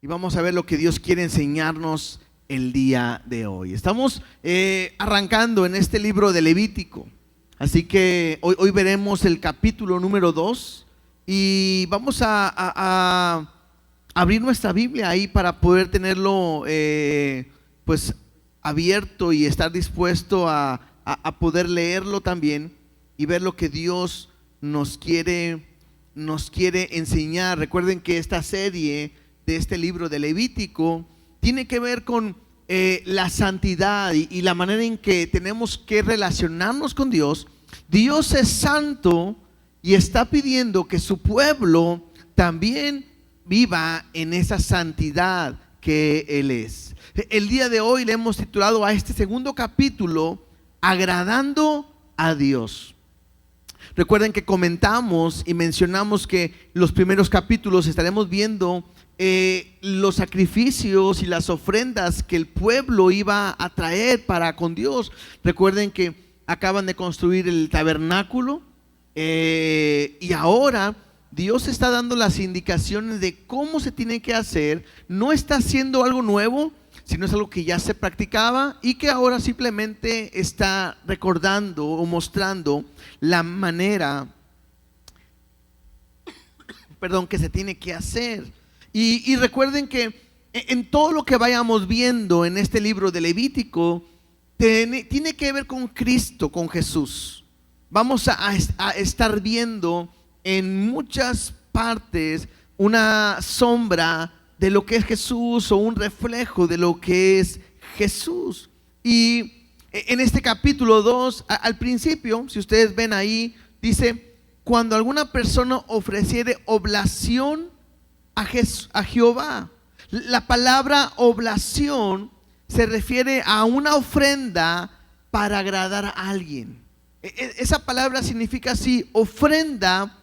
y vamos a ver lo que Dios quiere enseñarnos el día de hoy. Estamos arrancando en este libro de Levítico, así que hoy veremos el capítulo número 2 y vamos a abrir nuestra Biblia ahí para poder tenerlo pues abierto y estar dispuesto a poder leerlo también y ver lo que Dios nos quiere enseñar. Recuerden que esta serie de este libro de Levítico tiene que ver con la santidad y la manera en que tenemos que relacionarnos con Dios. Dios es santo y está pidiendo que su pueblo también viva en esa santidad que Él es. El día de hoy le hemos titulado a este segundo capítulo Agradando a Dios. Recuerden que comentamos y mencionamos que los primeros capítulos estaremos viendo los sacrificios y las ofrendas que el pueblo iba a traer para con Dios. Recuerden que acaban de construir el tabernáculo y ahora Dios está dando las indicaciones de cómo se tiene que hacer. No está haciendo algo nuevo, sino es algo que ya se practicaba y que ahora simplemente está recordando o mostrando la manera, que se tiene que hacer. Y recuerden que en todo lo que vayamos viendo en este libro de Levítico tiene que ver con Cristo, con Jesús. Vamos a estar viendo en muchas partes una sombra de lo que es Jesús o un reflejo de lo que es Jesús. Y en este capítulo 2, al principio, si ustedes ven ahí, dice: cuando alguna persona ofreciere oblación a Jehová. La palabra oblación se refiere a una ofrenda para agradar a alguien. Esa palabra significa así: ofrenda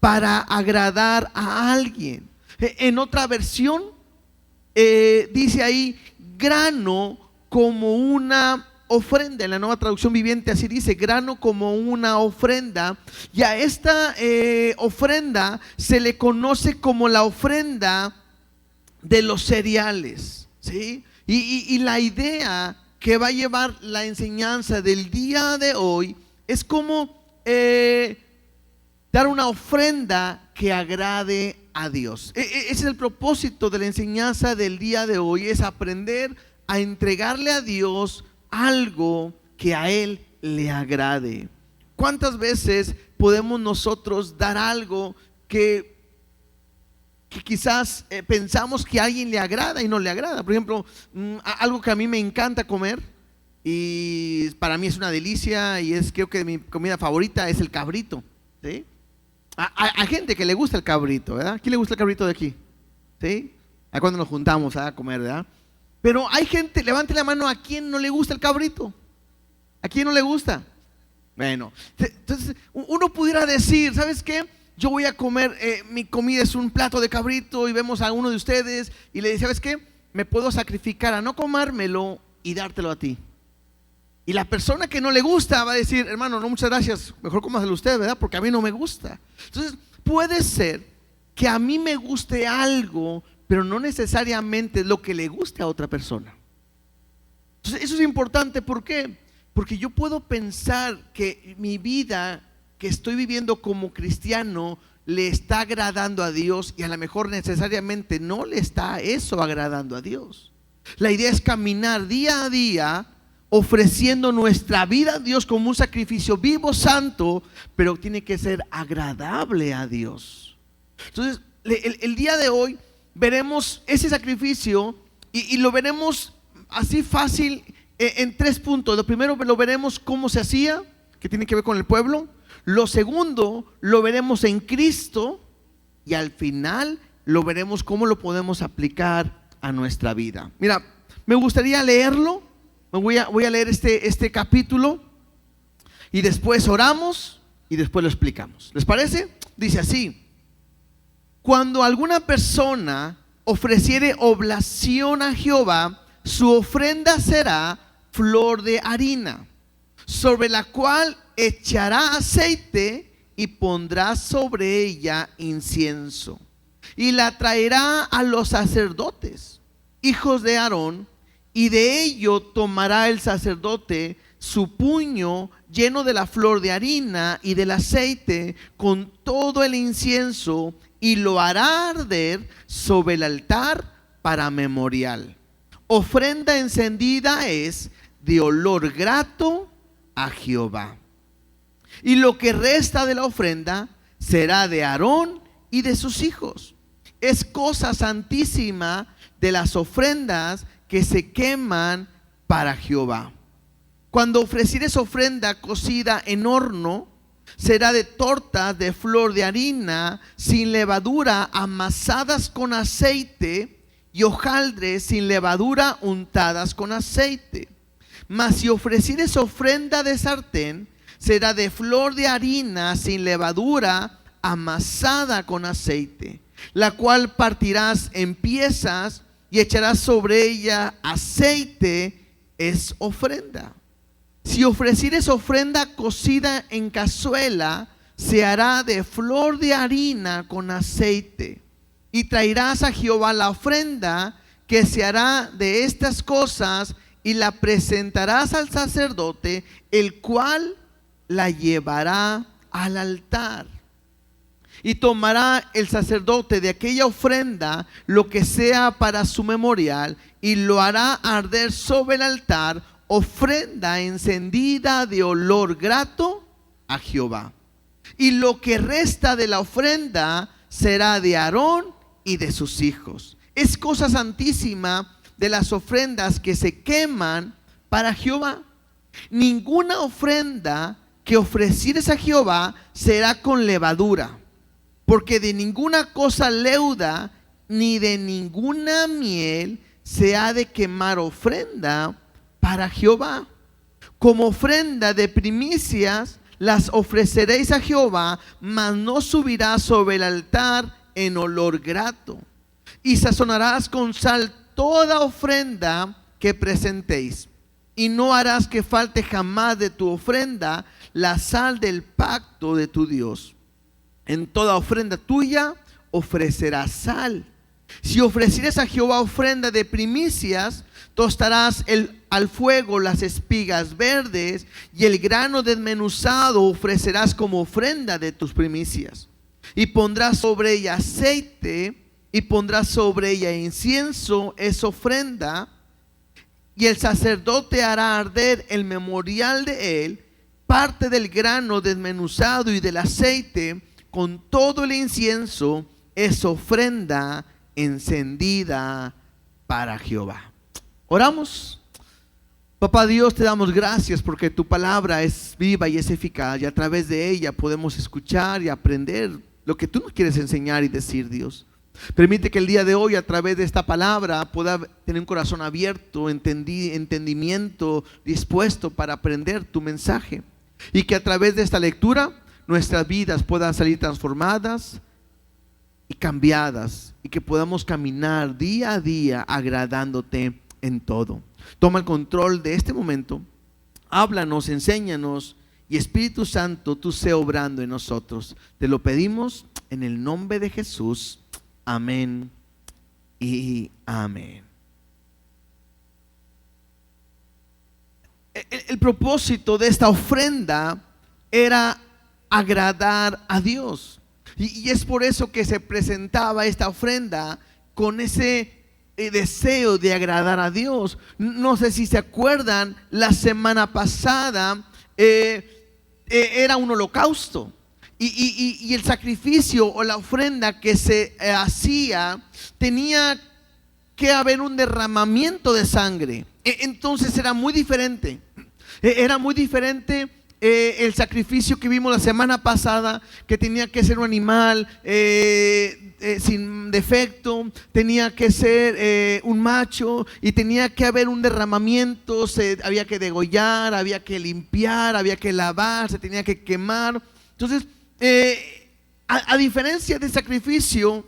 para agradar a alguien. En otra versión dice ahí grano como una ofrenda. En la Nueva Traducción Viviente así dice: grano como una ofrenda. Y a esta ofrenda se le conoce como la ofrenda de los cereales, ¿sí? Y la idea que va a llevar la enseñanza del día de hoy es como dar una ofrenda que agrade a Dios. Ese es el propósito de la enseñanza del día de hoy, es aprender a entregarle a Dios algo que a Él le agrade. ¿Cuántas veces podemos nosotros dar algo que quizás pensamos que a alguien le agrada y no le agrada? Por ejemplo, algo que a mí me encanta comer y para mí es una delicia y creo que mi comida favorita es el cabrito, ¿sí? A gente que le gusta el cabrito, ¿verdad? ¿A quién le gusta el cabrito de aquí? ¿Sí? A cuando nos juntamos a comer, ¿verdad? Pero hay gente, levante la mano, ¿a quién no le gusta el cabrito? ¿A quién no le gusta? Bueno, entonces uno pudiera decir: ¿sabes qué? Yo voy a comer, mi comida es un plato de cabrito, y vemos a uno de ustedes y le dice: ¿sabes qué? Me puedo sacrificar a no comérmelo y dártelo a ti. Y la persona que no le gusta va a decir: hermano, no, muchas gracias, mejor cómaselo usted, ¿verdad? Porque a mí no me gusta. Entonces puede ser que a mí me guste algo, pero no necesariamente es lo que le guste a otra persona. Entonces eso es importante. ¿Por qué? Porque yo puedo pensar que mi vida que estoy viviendo como cristiano le está agradando a Dios, y a lo mejor necesariamente no le está eso agradando a Dios. La idea es caminar día a día ofreciendo nuestra vida a Dios como un sacrificio vivo, santo, pero tiene que ser agradable a Dios. Entonces el día de hoy veremos ese sacrificio y lo veremos así fácil en 3 puntos. Lo primero lo veremos cómo se hacía, que tiene que ver con el pueblo. Lo segundo lo veremos en Cristo, y al final lo veremos cómo lo podemos aplicar a nuestra vida. Mira, me gustaría leerlo. Voy a leer este capítulo y después oramos y después lo explicamos. ¿Les parece? Dice así: cuando alguna persona ofreciere oblación a Jehová, su ofrenda será flor de harina, sobre la cual echará aceite y pondrá sobre ella incienso. y la traerá a los sacerdotes, hijos de Aarón, y de ello tomará el sacerdote su puño lleno de la flor de harina y del aceite con todo el incienso, y lo hará arder sobre el altar para memorial. Ofrenda encendida es de olor grato a Jehová. Y lo que resta de la ofrenda será de Aarón y de sus hijos. Es cosa santísima de las ofrendas que se queman para Jehová. Cuando ofrecieres ofrenda cocida en horno, será de tortas de flor de harina sin levadura, amasadas con aceite, y hojaldres sin levadura untadas con aceite. Mas si ofrecieres ofrenda de sartén, será de flor de harina sin levadura, amasada con aceite, la cual partirás en piezas y echarás sobre ella aceite. Es ofrenda. Si ofrecieres ofrenda cocida en cazuela, se hará de flor de harina con aceite. Y traerás a Jehová la ofrenda que se hará de estas cosas, y la presentarás al sacerdote, el cual la llevará al altar. Y tomará el sacerdote de aquella ofrenda lo que sea para su memorial, y lo hará arder sobre el altar, ofrenda encendida de olor grato a Jehová. Y lo que resta de la ofrenda será de Aarón y de sus hijos. Es cosa santísima de las ofrendas que se queman para Jehová. Ninguna ofrenda que ofrecieres a Jehová será con levadura, porque de ninguna cosa leuda ni de ninguna miel se ha de quemar ofrenda para Jehová. Como ofrenda de primicias las ofreceréis a Jehová, mas no subirá sobre el altar en olor grato. Y sazonarás con sal toda ofrenda que presentéis, y no harás que falte jamás de tu ofrenda la sal del pacto de tu Dios. En toda ofrenda tuya ofrecerás sal. Si ofrecieres a Jehová ofrenda de primicias, tostarás al fuego las espigas verdes, y el grano desmenuzado ofrecerás como ofrenda de tus primicias. Y pondrás sobre ella aceite, y pondrás sobre ella incienso, es ofrenda. Y el sacerdote hará arder el memorial de él, parte del grano desmenuzado y del aceite, con todo el incienso, es ofrenda encendida para Jehová. Oramos. Papá Dios, te damos gracias porque tu palabra es viva y es eficaz, y a través de ella podemos escuchar y aprender lo que tú nos quieres enseñar y decir, Dios. Permite que el día de hoy, a través de esta palabra, pueda tener un corazón abierto, entendimiento dispuesto para aprender tu mensaje, y que a través de esta lectura nuestras vidas puedan salir transformadas y cambiadas, y que podamos caminar día a día agradándote en todo. Toma el control de este momento, háblanos, enséñanos, y Espíritu Santo, tú sé obrando en nosotros. Te lo pedimos en el nombre de Jesús. Amén y amén. El propósito de esta ofrenda era agradar a Dios, y es por eso que se presentaba esta ofrenda con ese deseo de agradar a Dios. No sé si se acuerdan, la semana pasada era un holocausto, y el sacrificio o la ofrenda que se hacía tenía que haber un derramamiento de sangre. Entonces era muy diferente. El sacrificio que vimos la semana pasada, que tenía que ser un animal sin defecto, tenía que ser un macho, y tenía que haber un derramamiento. Había que degollar, había que limpiar, había que lavar, se tenía que quemar. Entonces, a diferencia del sacrificio,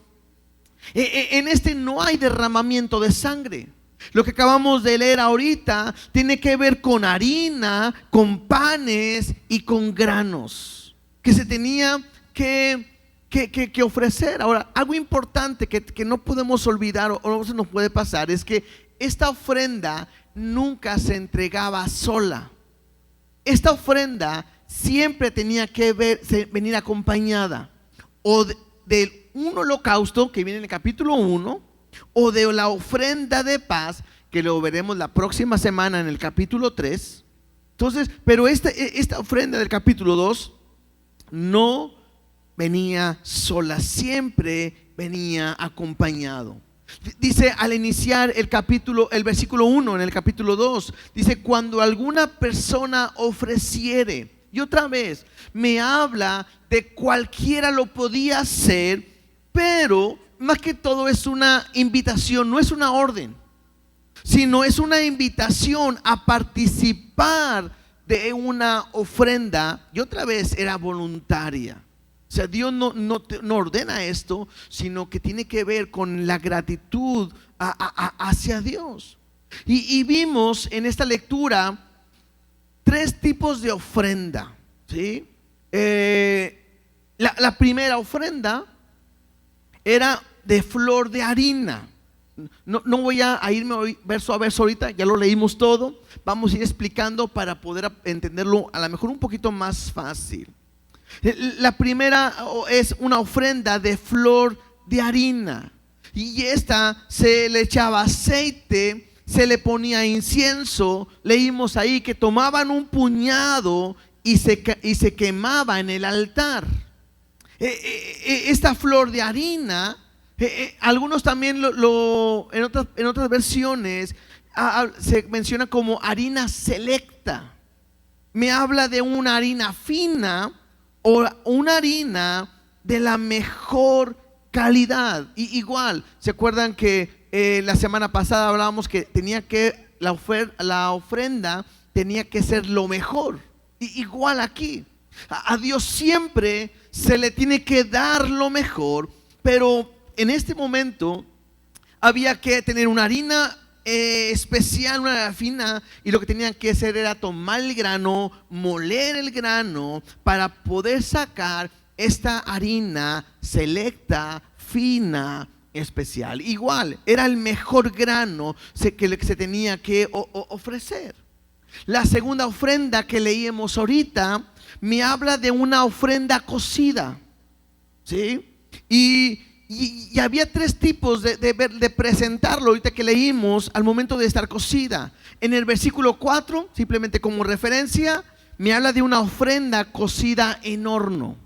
en este no hay derramamiento de sangre. Lo que acabamos de leer ahorita tiene que ver con harina, con panes y con granos que se tenía que que ofrecer. Ahora, algo importante que no podemos olvidar o no se nos puede pasar es que esta ofrenda nunca se entregaba sola. Esta ofrenda siempre tenía que venir acompañada o de un holocausto que viene en el capítulo 1 o de la ofrenda de paz que lo veremos la próxima semana en el capítulo 3. Entonces, pero esta ofrenda del capítulo 2 no venía sola, siempre venía acompañado. Dice al iniciar el versículo 1 en el capítulo 2, dice: cuando alguna persona ofreciere. Y otra vez me habla de cualquiera lo podía hacer, pero más que todo es una invitación, no es una orden, sino es una invitación a participar de una ofrenda. Y otra vez era voluntaria. O sea, Dios no ordena esto, sino que tiene que ver con la gratitud hacia Dios. Y vimos en esta lectura 3 tipos de ofrenda, ¿sí? La primera ofrenda era de flor de harina. No voy a irme hoy verso a verso ahorita, ya lo leímos todo. Vamos a ir explicando para poder entenderlo a lo mejor un poquito más fácil. La primera es una ofrenda de flor de harina, y esta se le echaba aceite, se le ponía incienso. Leímos ahí que tomaban un puñado y se quemaba en el altar. Esta flor de harina, algunos también en otras versiones se menciona como harina selecta. Me habla de una harina fina o una harina de la mejor calidad. Y igual, ¿se acuerdan que la semana pasada hablábamos que la ofrenda tenía que ser lo mejor? Igual aquí, a Dios siempre se le tiene que dar lo mejor, pero en este momento había que tener una harina especial, una harina fina, y lo que tenían que hacer era tomar el grano, moler el grano para poder sacar esta harina selecta, fina, especial. Igual, era el mejor grano que se tenía que ofrecer. La segunda ofrenda que leímos ahorita me habla de una ofrenda cocida, ¿sí? Y había 3 tipos de presentarlo ahorita que leímos al momento de estar cocida. En el versículo 4, simplemente como referencia, me habla de una ofrenda cocida en horno.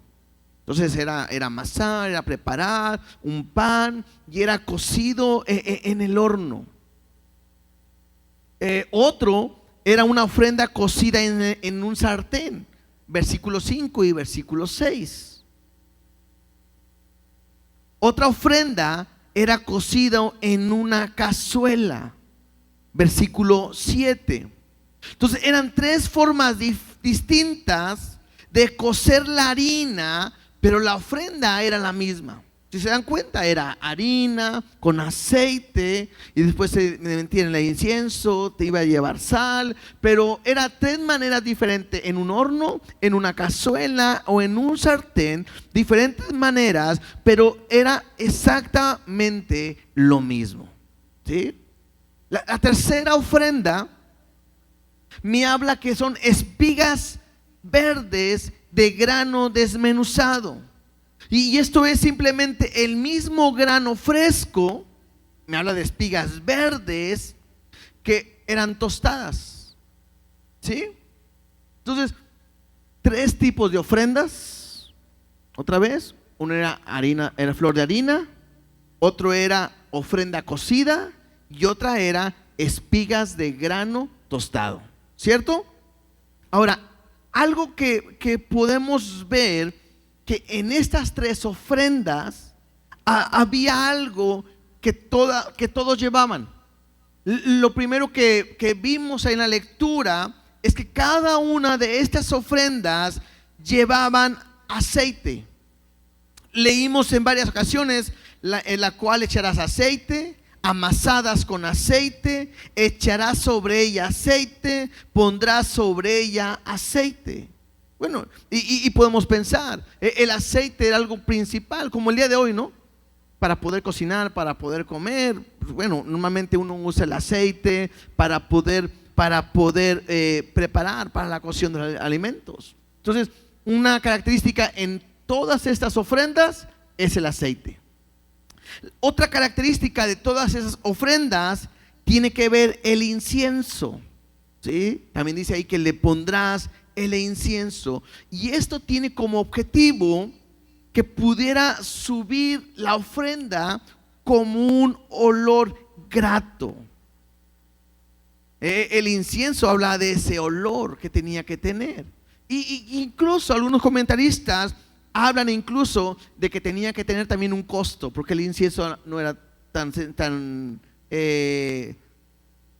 Entonces era amasar, era preparar un pan y era cocido en el horno. Otro era una ofrenda cocida en un sartén, versículo 5 y versículo 6. Otra ofrenda era cocida en una cazuela, versículo 7. Entonces eran 3 formas distintas de cocer la harina, pero la ofrenda era la misma. Si se dan cuenta, era harina con aceite, y después se metía en el incienso, te iba a llevar sal, pero era 3 maneras diferentes: en un horno, en una cazuela o en un sartén. Diferentes maneras, pero era exactamente lo mismo, ¿sí? La tercera ofrenda me habla que son espigas verdes de grano desmenuzado. Y esto es simplemente el mismo grano fresco. Me habla de espigas verdes que eran tostadas, ¿sí? Entonces, 3 tipos de ofrendas. Otra vez, uno era flor de harina, otro era ofrenda cocida, y otra era espigas de grano tostado, ¿cierto? Ahora, algo que podemos ver, que en estas 3 ofrendas había algo que todos llevaban. Lo primero que vimos en la lectura es que cada una de estas ofrendas llevaban aceite. Leímos en varias ocasiones en la cual echarás aceite, amasadas con aceite, echarás sobre ella aceite, pondrás sobre ella aceite. Bueno, y podemos pensar, el aceite era algo principal, como el día de hoy, ¿no? Para poder cocinar, para poder comer. Pues bueno, normalmente uno usa el aceite para poder preparar para la cocción de los alimentos. Entonces, una característica en todas estas ofrendas es el aceite. Otra característica de todas esas ofrendas tiene que ver el incienso, ¿sí? También dice ahí que le pondrás el incienso. Y esto tiene como objetivo que pudiera subir la ofrenda como un olor grato. El incienso habla de ese olor que tenía que tener. Y incluso algunos comentaristas hablan incluso de que tenía que tener también un costo, porque el incienso no era tan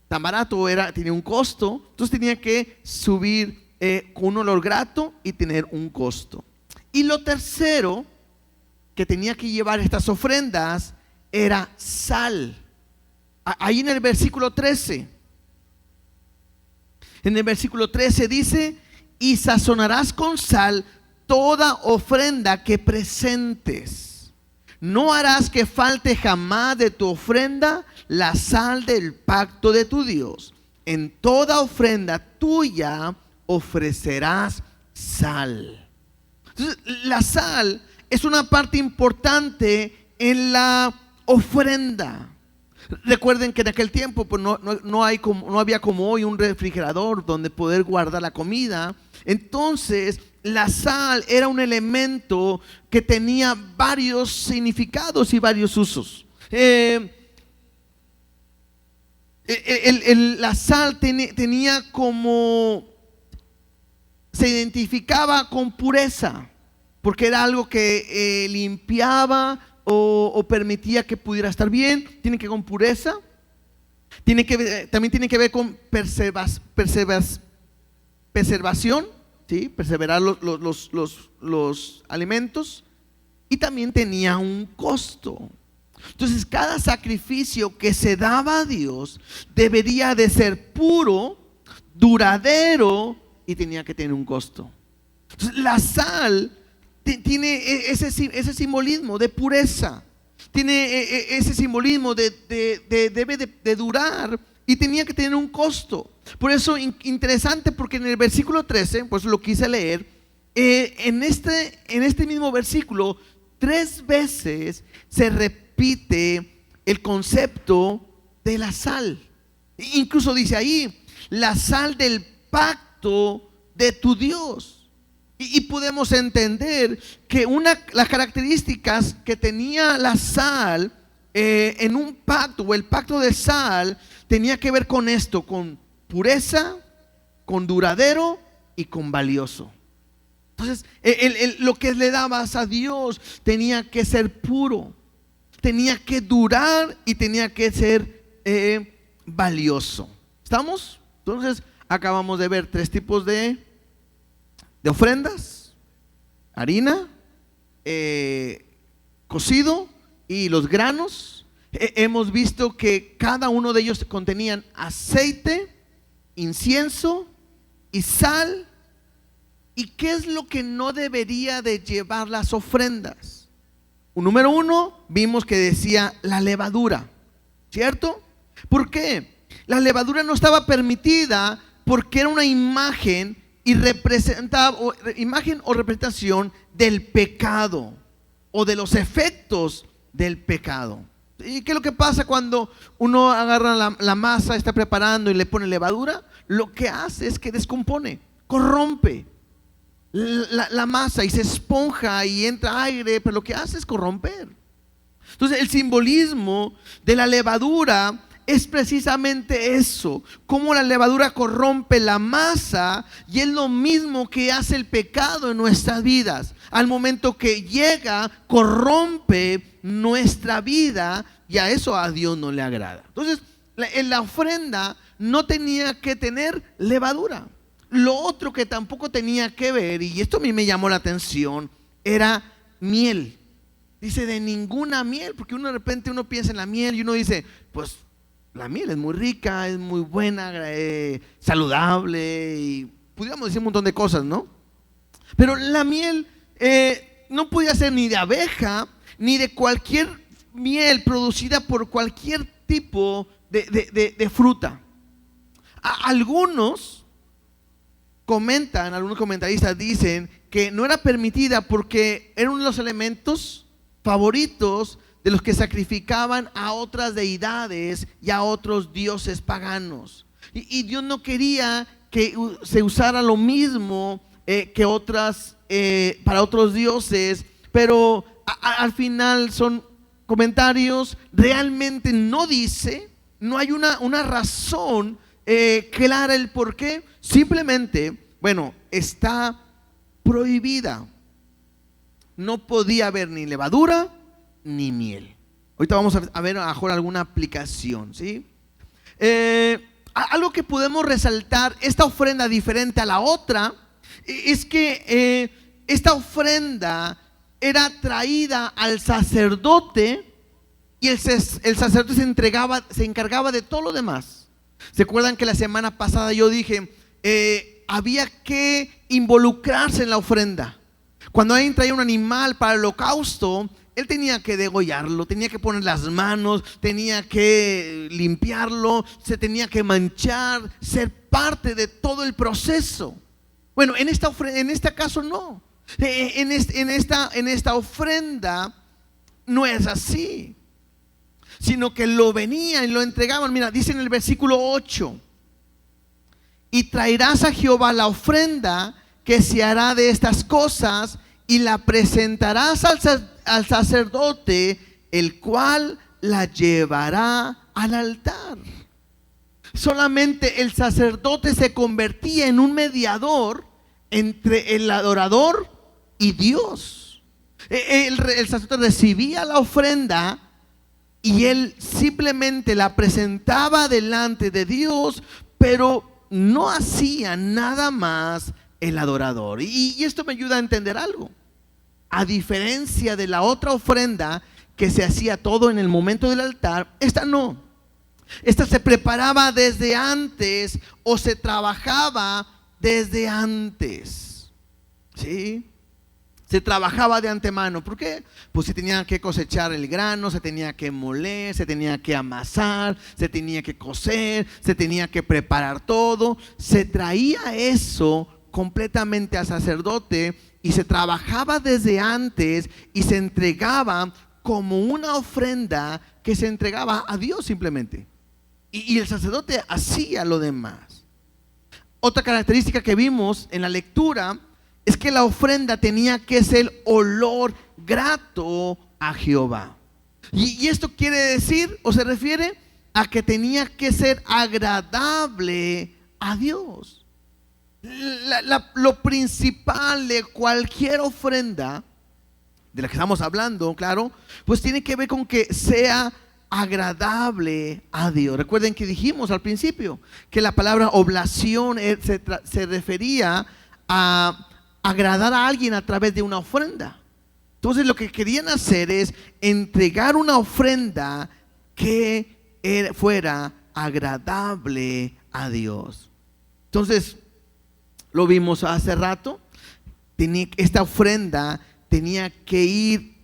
barato, tenía un costo. Entonces tenía que subir con un olor grato y tener un costo. Y lo tercero que tenía que llevar estas ofrendas era sal. Ahí en el versículo 13. En el versículo 13 dice: y sazonarás con sal toda ofrenda que presentes. No harás que falte jamás de tu ofrenda la sal del pacto de tu Dios. En toda ofrenda tuya ofrecerás sal. Entonces, la sal es una parte importante en la ofrenda. Recuerden que en aquel tiempo pues no había como hoy un refrigerador donde poder guardar la comida. Entonces la sal era un elemento que tenía varios significados y varios usos. La sal tenía como, se identificaba con pureza, porque era algo que limpiaba o permitía que pudiera estar bien. Tiene que ver con pureza, también tiene que ver con preservación, ¿sí? Perseverar los alimentos, y también tenía un costo. Entonces cada sacrificio que se daba a Dios debería de ser puro, duradero, y tenía que tener un costo. Entonces la sal tiene ese simbolismo de pureza, tiene ese simbolismo debe de durar, y tenía que tener un costo. Por eso interesante, porque en el versículo 13, pues lo quise leer, en este mismo versículo 3 veces se repite el concepto de la sal. Incluso dice ahí: la sal del pacto de tu Dios. Y podemos entender que las características que tenía la sal en un pacto, o el pacto de sal, tenía que ver con esto: con pureza, con duradero y con valioso. Entonces lo que le dabas a Dios tenía que ser puro, tenía que durar y tenía que ser valioso. ¿Estamos? Entonces acabamos de ver 3 tipos de ofrendas: harina, cocido y los granos. Hemos visto que cada uno de ellos contenían aceite, incienso y sal. ¿Y qué es lo que no debería de llevar las ofrendas? Número 1, vimos que decía la levadura, ¿cierto? ¿Por qué? La levadura no estaba permitida porque era una imagen y representaba imagen o representación del pecado o de los efectos del pecado. ¿Y qué es lo que pasa cuando uno agarra la masa, está preparando y le pone levadura? Lo que hace es que descompone, corrompe la masa y se esponja y entra aire, pero lo que hace es corromper. Entonces el simbolismo de la levadura es precisamente eso: cómo la levadura corrompe la masa, y es lo mismo que hace el pecado en nuestras vidas. Al momento que llega, corrompe nuestra vida, y a eso a Dios no le agrada. Entonces en la ofrenda no tenía que tener levadura. Lo otro que tampoco tenía que ver, y esto a mí me llamó la atención, era miel. Dice: de ninguna miel, porque de repente uno piensa en la miel y uno dice: pues la miel es muy rica, es muy buena, saludable, y pudiéramos decir un montón de cosas, ¿no? Pero la miel no podía ser ni de abeja, ni de cualquier miel producida por cualquier tipo de fruta. Algunos algunos comentaristas dicen que no era permitida porque era uno de los elementos favoritos de los que sacrificaban a otras deidades y a otros dioses paganos. Y Dios no quería que se usara lo mismo que otras para otros dioses, pero al final son comentarios, realmente no dice, no hay una razón clara el por qué. Simplemente, bueno, está prohibida. No podía haber ni levadura ni miel. Ahorita vamos a ver mejor alguna aplicación, ¿sí? Algo que podemos resaltar, esta ofrenda diferente a la otra, es que esta ofrenda era traída al sacerdote y el sacerdote se encargaba de todo lo demás. ¿Se acuerdan que la semana pasada yo dije, había que involucrarse en la ofrenda? Cuando alguien traía un animal para el holocausto, él tenía que degollarlo, tenía que poner las manos, tenía que limpiarlo, se tenía que manchar, ser parte de todo el proceso. Bueno, en este caso no. En esta ofrenda no es así, sino que lo venían y lo entregaban. Mira, dice en el versículo 8: y traerás a Jehová la ofrenda que se hará de estas cosas, y la presentarás al sacerdote, el cual la llevará al altar. Solamente el sacerdote se convertía en un mediador entre el adorador y Dios. El sacerdote recibía la ofrenda y él simplemente la presentaba delante de Dios, pero no hacía nada más el adorador. Y esto me ayuda a entender algo. A diferencia de la otra ofrenda que se hacía todo en el momento del altar, esta no. Esta se preparaba desde antes o se trabajaba desde antes, ¿sí? Se trabajaba de antemano. ¿Por qué? Pues se tenía que cosechar el grano, se tenía que moler, se tenía que amasar, se tenía que cocer, se tenía que preparar todo. Se traía eso completamente al sacerdote y se trabajaba desde antes y se entregaba como una ofrenda que se entregaba a Dios simplemente. Y el sacerdote hacía lo demás. Otra característica que vimos en la lectura es que la ofrenda tenía que ser olor grato a Jehová. Y esto quiere decir, o se refiere a que tenía que ser agradable a Dios. Lo principal de cualquier ofrenda de la que estamos hablando, claro, pues tiene que ver con que sea agradable a Dios. Recuerden que dijimos al principio que la palabra oblación se refería a agradar a alguien a través de una ofrenda. Entonces lo que querían hacer es entregar una ofrenda que fuera agradable a Dios. Entonces lo vimos hace rato. Esta ofrenda tenía que ir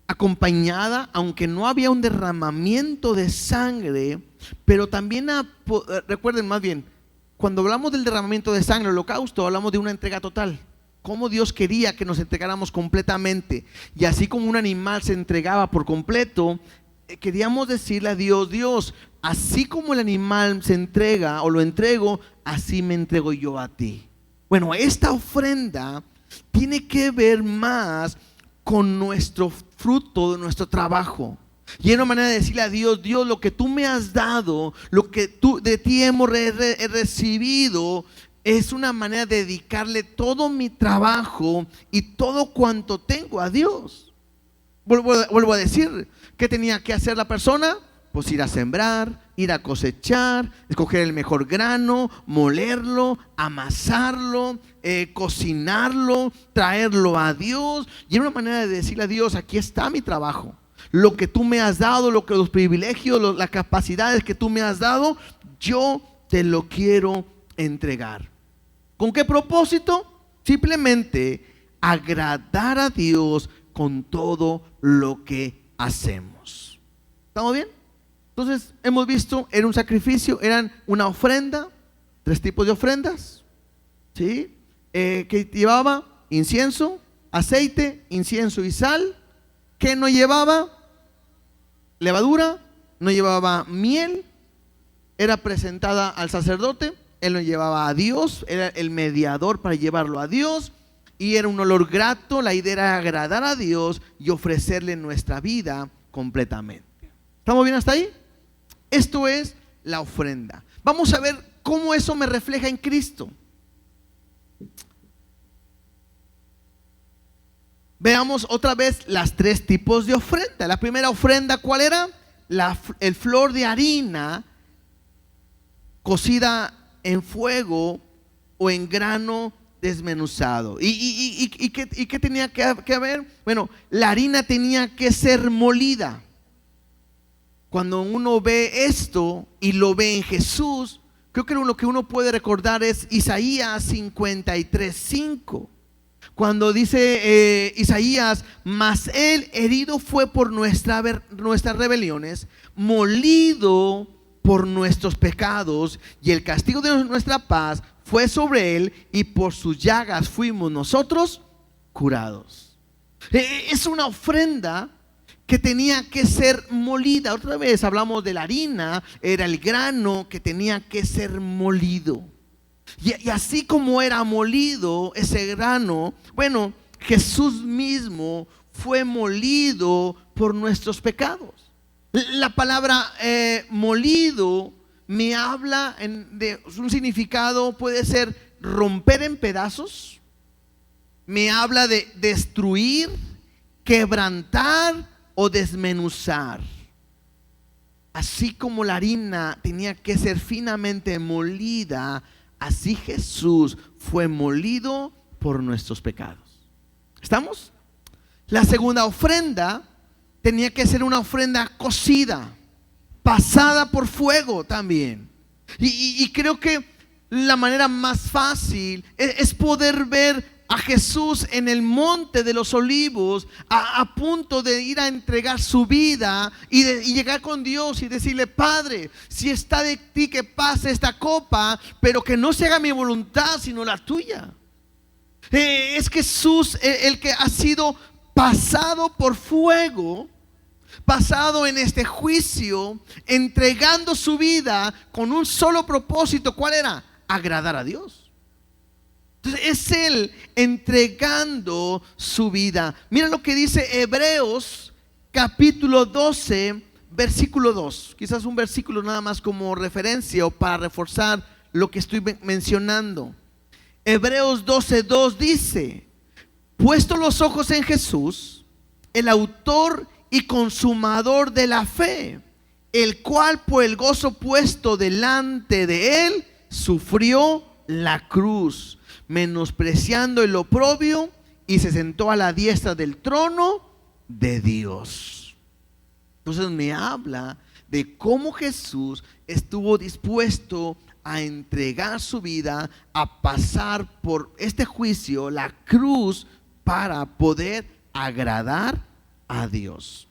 acompañada, aunque no había un derramamiento de sangre, pero también recuerden más bien, cuando hablamos del derramamiento de sangre, el holocausto, hablamos de una entrega total. Cómo Dios quería que nos entregáramos completamente. Y así como un animal se entregaba por completo, queríamos decirle a Dios: Dios, así como el animal se entrega o lo entrego, así me entrego yo a ti. Bueno, esta ofrenda tiene que ver más con nuestro fruto de nuestro trabajo. Y es una manera de decirle a Dios: Dios, lo que tú me has dado, lo que tú de ti hemos recibido, es una manera de dedicarle todo mi trabajo y todo cuanto tengo a Dios. Vuelvo a decir, ¿qué tenía que hacer la persona? Pues ir a sembrar, ir a cosechar, escoger el mejor grano, molerlo, amasarlo, cocinarlo, traerlo a Dios. Y era una manera de decirle a Dios: aquí está mi trabajo. Lo que tú me has dado, los privilegios, las capacidades que tú me has dado, yo te lo quiero entregar. ¿Con qué propósito? Simplemente agradar a Dios con todo lo que hacemos. ¿Estamos bien? Entonces hemos visto, era un sacrificio, eran una ofrenda, 3 tipos de ofrendas, ¿sí? Que llevaba incienso, aceite, incienso y sal. Que no llevaba levadura, no llevaba miel, era presentada al sacerdote, él lo llevaba a Dios, era el mediador para llevarlo a Dios, y era un olor grato. La idea era agradar a Dios y ofrecerle nuestra vida completamente. ¿Estamos bien hasta ahí? Esto es la ofrenda. Vamos a ver cómo eso me refleja en Cristo. Veamos otra vez las 3 tipos de ofrenda. La primera ofrenda, ¿cuál era? El flor de harina cocida en fuego o en grano desmenuzado. ¿Y qué tenía que haber? Bueno, la harina tenía que ser molida. Cuando uno ve esto y lo ve en Jesús, creo que lo que uno puede recordar es Isaías 53:5. Cuando dice Isaías: mas él herido fue por nuestras rebeliones, molido por nuestros pecados, y el castigo de nuestra paz fue sobre él, y por sus llagas fuimos nosotros curados. Es una ofrenda que tenía que ser molida. Otra vez hablamos de la harina, era el grano que tenía que ser molido. Y así como era molido ese grano, bueno, Jesús mismo fue molido por nuestros pecados. La palabra molido me habla de un significado, puede ser romper en pedazos, me habla de destruir, quebrantar o desmenuzar. Así como la harina tenía que ser finamente molida, así Jesús fue molido por nuestros pecados. ¿Estamos? La segunda ofrenda tenía que ser una ofrenda cocida, pasada por fuego también. Y creo que la manera más fácil es poder ver a Jesús en el monte de los olivos, a punto de ir a entregar su vida y llegar con Dios y decirle: Padre, si está de ti que pase esta copa, pero que no se haga mi voluntad sino la tuya. Es Jesús el que ha sido pasado por fuego, pasado en este juicio, entregando su vida con un solo propósito. ¿Cuál era? Agradar a Dios. Entonces es Él entregando su vida. Mira lo que dice Hebreos capítulo 12, versículo 2. Quizás un versículo nada más como referencia o para reforzar lo que estoy mencionando. Hebreos 12:2 dice: puesto los ojos en Jesús, el autor y consumador de la fe, el cual por el gozo puesto delante de él sufrió la cruz, menospreciando el oprobio, y se sentó a la diestra del trono de Dios. Entonces me habla de cómo Jesús estuvo dispuesto a entregar su vida, a pasar por este juicio, la cruz, para poder agradar a Dios.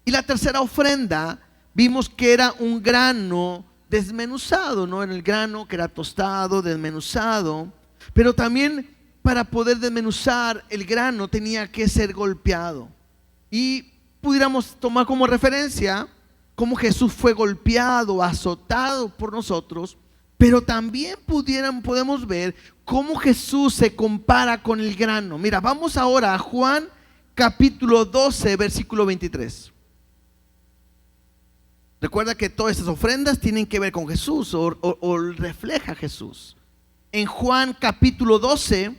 Y la tercera ofrenda, vimos que era un grano desmenuzado, ¿no? En el grano que era tostado, desmenuzado. Pero también para poder desmenuzar el grano tenía que ser golpeado. Y pudiéramos tomar como referencia cómo Jesús fue golpeado, azotado por nosotros. Pero también podemos ver cómo Jesús se compara con el grano. Mira, vamos ahora a Juan capítulo 12, versículo 23. Recuerda que todas estas ofrendas tienen que ver con Jesús o refleja a Jesús. En Juan capítulo 12,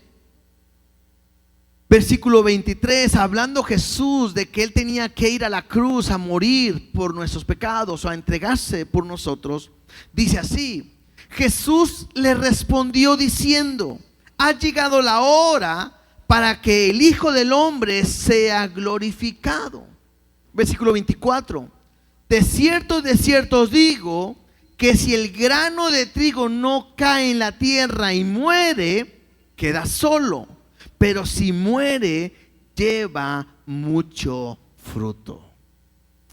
versículo 23, hablando Jesús de que Él tenía que ir a la cruz a morir por nuestros pecados o a entregarse por nosotros, dice así: Jesús le respondió diciendo: ha llegado la hora para que el Hijo del Hombre sea glorificado. Versículo 24: de cierto os digo que si el grano de trigo no cae en la tierra y muere, queda solo, pero si muere, lleva mucho fruto.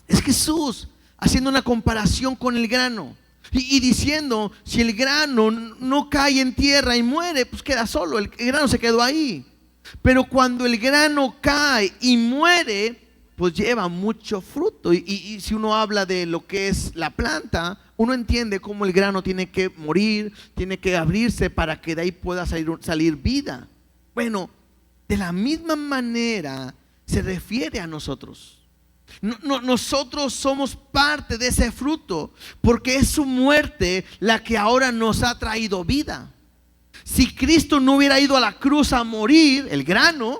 Es Jesús haciendo una comparación con el grano y diciendo, si el grano no cae en tierra y muere, pues queda solo, el grano se quedó ahí. Pero cuando el grano cae y muere, pues lleva mucho fruto. Y si uno habla de lo que es la planta, uno entiende cómo el grano tiene que morir, tiene que abrirse para que de ahí pueda salir vida. Bueno, de la misma manera se refiere a nosotros. Nosotros somos parte de ese fruto, porque es su muerte la que ahora nos ha traído vida. Si Cristo no hubiera ido a la cruz a morir, el grano,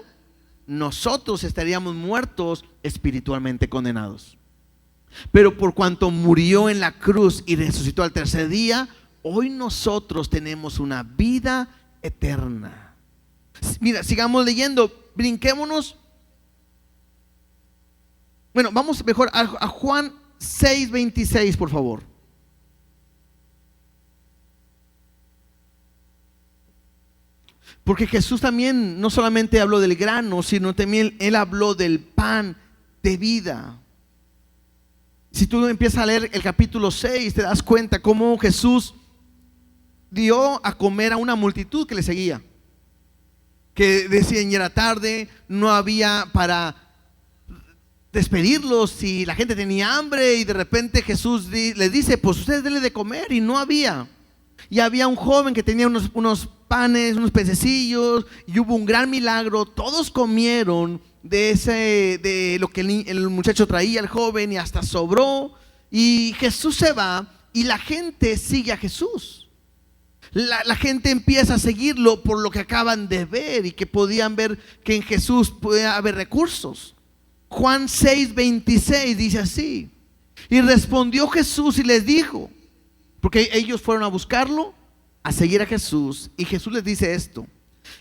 nosotros estaríamos muertos, espiritualmente condenados. Pero por cuanto murió en la cruz y resucitó al tercer día, hoy nosotros tenemos una vida eterna. Mira, sigamos leyendo, brinquémonos. Bueno, vamos mejor a Juan 6:26, por favor. Porque Jesús también no solamente habló del grano, sino también Él habló del pan de vida. Si tú empiezas a leer el capítulo 6, te das cuenta cómo Jesús dio a comer a una multitud que le seguía. Que decían, ya era tarde, no había para despedirlos si la gente tenía hambre, y de repente Jesús les dice, pues ustedes denle de comer, y no había. Y había un joven que tenía unos panes, unos pececillos, y hubo un gran milagro. Todos comieron de lo que el muchacho traía, el joven, y hasta sobró. Y Jesús se va y la gente sigue a Jesús. La gente empieza a seguirlo por lo que acaban de ver y que podían ver que en Jesús puede haber recursos. Juan 6:26 dice así: y respondió Jesús y les dijo, porque ellos fueron a buscarlo, a seguir a Jesús, y Jesús les dice esto: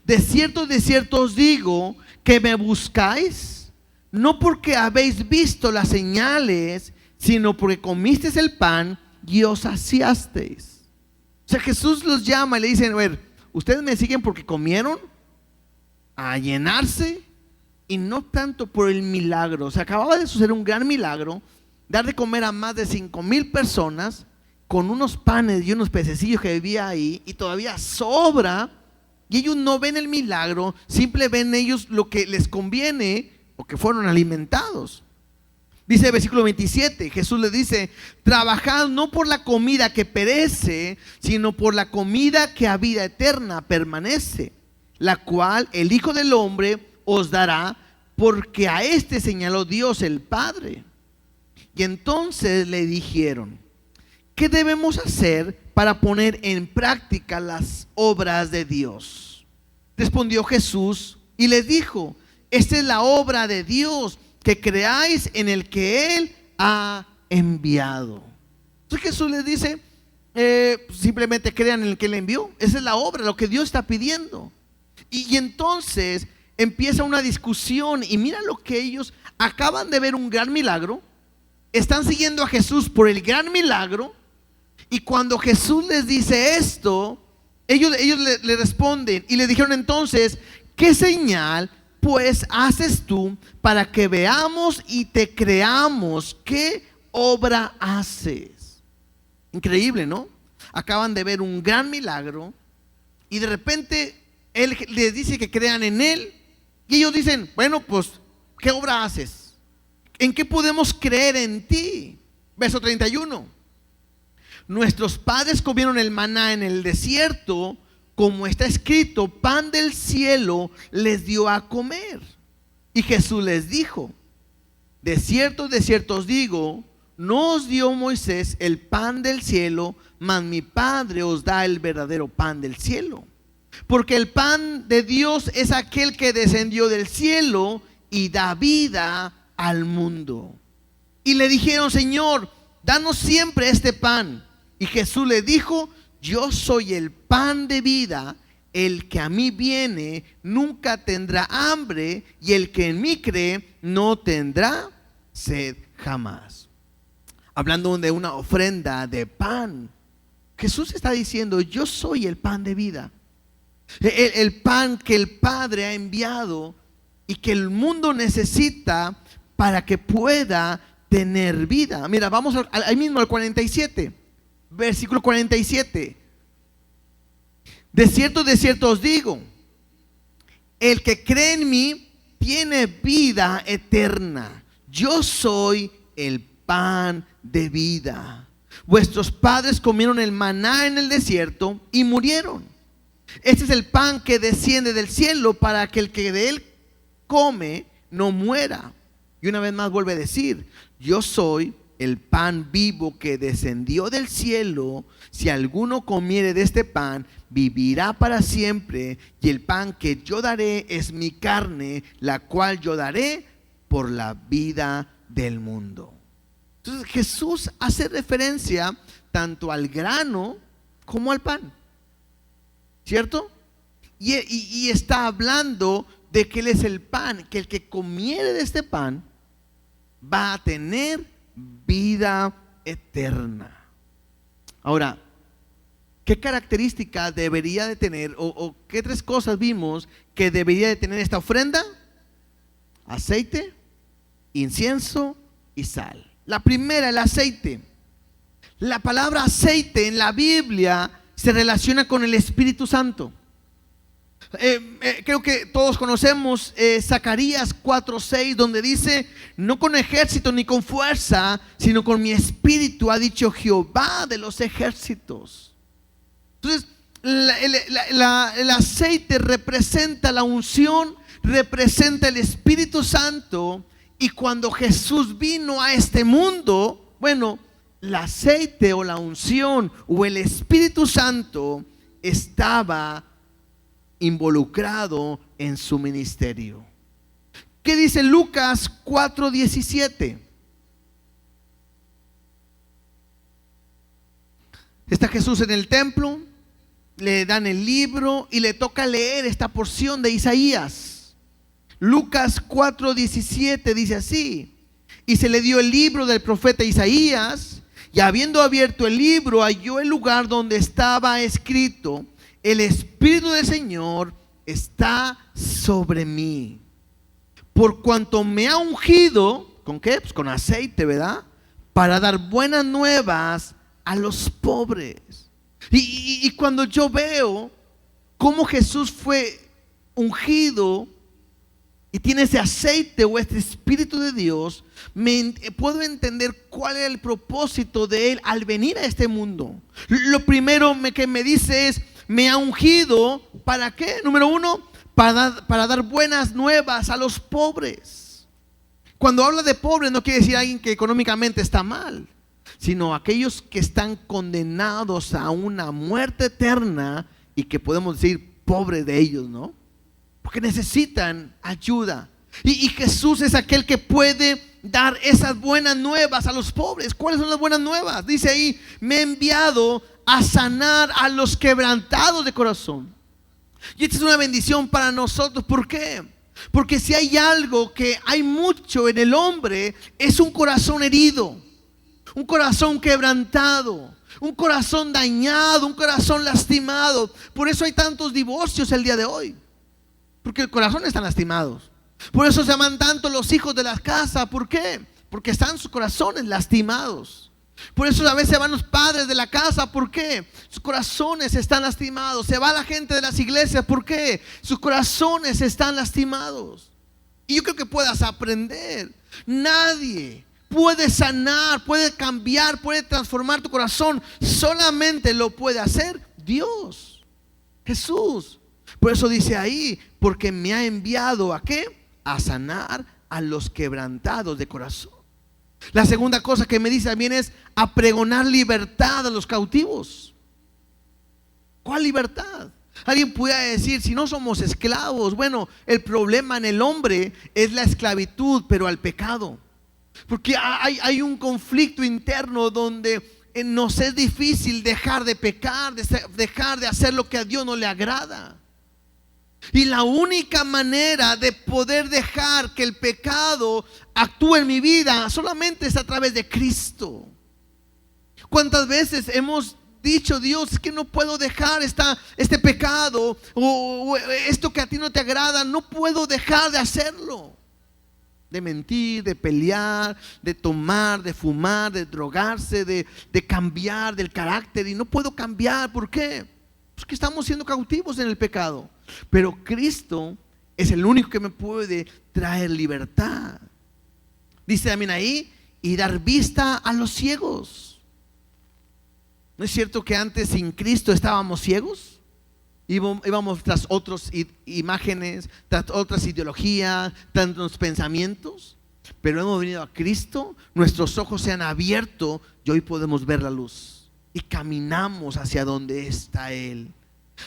de cierto os digo que me buscáis, no porque habéis visto las señales, sino porque comisteis el pan y os saciasteis. O sea, Jesús los llama y le dice, a ver, ustedes me siguen porque comieron, a llenarse, y no tanto por el milagro. O sea, acababa de suceder un gran milagro, dar de comer a más de 5,000 personas, con unos panes y unos pececillos que había ahí, y todavía sobra, y ellos no ven el milagro, simple ven ellos lo que les conviene, o que fueron alimentados. Dice el versículo 27, Jesús les dice, trabajad no por la comida que perece, sino por la comida que a vida eterna permanece, la cual el Hijo del Hombre os dará, porque a este señaló Dios el Padre. Y entonces le dijeron, ¿qué debemos hacer para poner en práctica las obras de Dios? Respondió Jesús y les dijo, esta es la obra de Dios, que creáis en el que Él ha enviado. Entonces Jesús les dice, simplemente crean en el que Él envió. Esa es la obra, lo que Dios está pidiendo. Y entonces empieza una discusión, y mira lo que ellos acaban de ver, un gran milagro. Están siguiendo a Jesús por el gran milagro. Y cuando Jesús les dice esto, ellos le responden y le dijeron entonces, ¿qué señal pues haces tú para que veamos y te creamos? ¿Qué obra haces? Increíble, ¿no? Acaban de ver un gran milagro y de repente Él les dice que crean en Él, y ellos dicen, bueno, pues, ¿qué obra haces? ¿En qué podemos creer en ti? Verso 31. Nuestros padres comieron el maná en el desierto, como está escrito, pan del cielo les dio a comer. Y Jesús les dijo, de cierto os digo, no os dio Moisés el pan del cielo, mas mi Padre os da el verdadero pan del cielo. Porque el pan de Dios es aquel que descendió del cielo y da vida al mundo. Y le dijeron, Señor, danos siempre este pan. Y Jesús le dijo, yo soy el pan de vida, el que a mí viene nunca tendrá hambre, y el que en mí cree no tendrá sed jamás. Hablando de una ofrenda de pan, Jesús está diciendo, yo soy el pan de vida. El pan que el Padre ha enviado y que el mundo necesita para que pueda tener vida. Mira, vamos ahí mismo al 47, versículo 47. De cierto os digo, el que cree en mí tiene vida eterna. Yo soy el pan de vida. Vuestros padres comieron el maná en el desierto y murieron. Este es el pan que desciende del cielo para que el que de él come no muera. Y una vez más vuelve a decir, yo soy el pan vivo que descendió del cielo. Si alguno comiere de este pan, vivirá para siempre. Y el pan que yo daré es mi carne, la cual yo daré por la vida del mundo. Entonces Jesús hace referencia tanto al grano como al pan, ¿cierto? Y está hablando de que Él es el pan, que el que comiere de este pan va a tener vida eterna. Ahora, ¿qué características debería de tener o qué tres cosas vimos que debería de tener esta ofrenda? Aceite, incienso y sal. La primera, el aceite. La palabra aceite en la Biblia se relaciona con el Espíritu Santo. Creo que todos conocemos Zacarías 4:6, donde dice, no con ejército ni con fuerza, sino con mi espíritu, ha dicho Jehová de los ejércitos. Entonces, el aceite representa la unción, representa el Espíritu Santo. Y cuando Jesús vino a este mundo, bueno, el aceite o la unción o el Espíritu Santo estaba involucrado en su ministerio. ¿Qué dice Lucas 4:17? Está Jesús en el templo, le dan el libro y le toca leer esta porción de Isaías. Lucas 4:17 dice así: y se le dio el libro del profeta Isaías, y habiendo abierto el libro, halló el lugar donde estaba escrito: el Espíritu del Señor está sobre mí, por cuanto me ha ungido. ¿Con qué? Pues con aceite, ¿verdad? Para dar buenas nuevas a los pobres. Y cuando yo veo cómo Jesús fue ungido y tiene ese aceite o este Espíritu de Dios, puedo entender cuál es el propósito de Él al venir a este mundo. Lo primero que me dice es, me ha ungido, ¿para qué? Número uno, para dar buenas nuevas a los pobres. Cuando habla de pobres no quiere decir alguien que económicamente está mal, sino aquellos que están condenados a una muerte eterna y que podemos decir pobres de ellos, ¿no? Porque necesitan ayuda. Y Jesús es aquel que puede dar esas buenas nuevas a los pobres. ¿Cuáles son las buenas nuevas? Dice ahí, me he enviado a sanar a los quebrantados de corazón. Y esta es una bendición para nosotros. ¿Por qué? Porque si hay algo que hay mucho en el hombre, es un corazón herido, un corazón quebrantado, un corazón dañado, un corazón lastimado. Por eso hay tantos divorcios el día de hoy, porque el corazón está lastimados. Por eso se aman tanto los hijos de la casa. ¿Por qué? Porque están sus corazones lastimados. Por eso a veces van los padres de la casa. ¿Por qué? Sus corazones están lastimados. Se va la gente de las iglesias. ¿Por qué? Sus corazones están lastimados. Y yo creo que puedas aprender. Nadie puede sanar, puede cambiar, puede transformar tu corazón. Solamente lo puede hacer Dios, Jesús. Por eso dice ahí, porque me ha enviado ¿a qué? A sanar a los quebrantados de corazón. La segunda cosa que me dice también es a pregonar libertad a los cautivos. ¿Cuál libertad? Alguien pudiera decir, si no somos esclavos. Bueno, el problema en el hombre es la esclavitud, pero al pecado. Porque hay un conflicto interno donde nos es difícil dejar de pecar, dejar de hacer lo que a Dios no le agrada. Y la única manera de poder dejar que el pecado actúe en mi vida solamente es a través de Cristo. ¿Cuántas veces hemos dicho: Dios, es que no puedo dejar este pecado o esto que a ti no te agrada, no puedo dejar de hacerlo. De mentir, de pelear, de tomar, de fumar, de drogarse, de cambiar del carácter. Y no puedo cambiar. ¿Por qué? Pues que estamos siendo cautivos en el pecado. Pero Cristo es el único que me puede traer libertad. Dice también ahí: y dar vista a los ciegos. ¿No es cierto que antes sin Cristo estábamos ciegos? Íbamos tras otras imágenes, tras otras ideologías, tras otros pensamientos. Pero hemos venido a Cristo, nuestros ojos se han abierto y hoy podemos ver la luz. Y caminamos hacia donde está Él.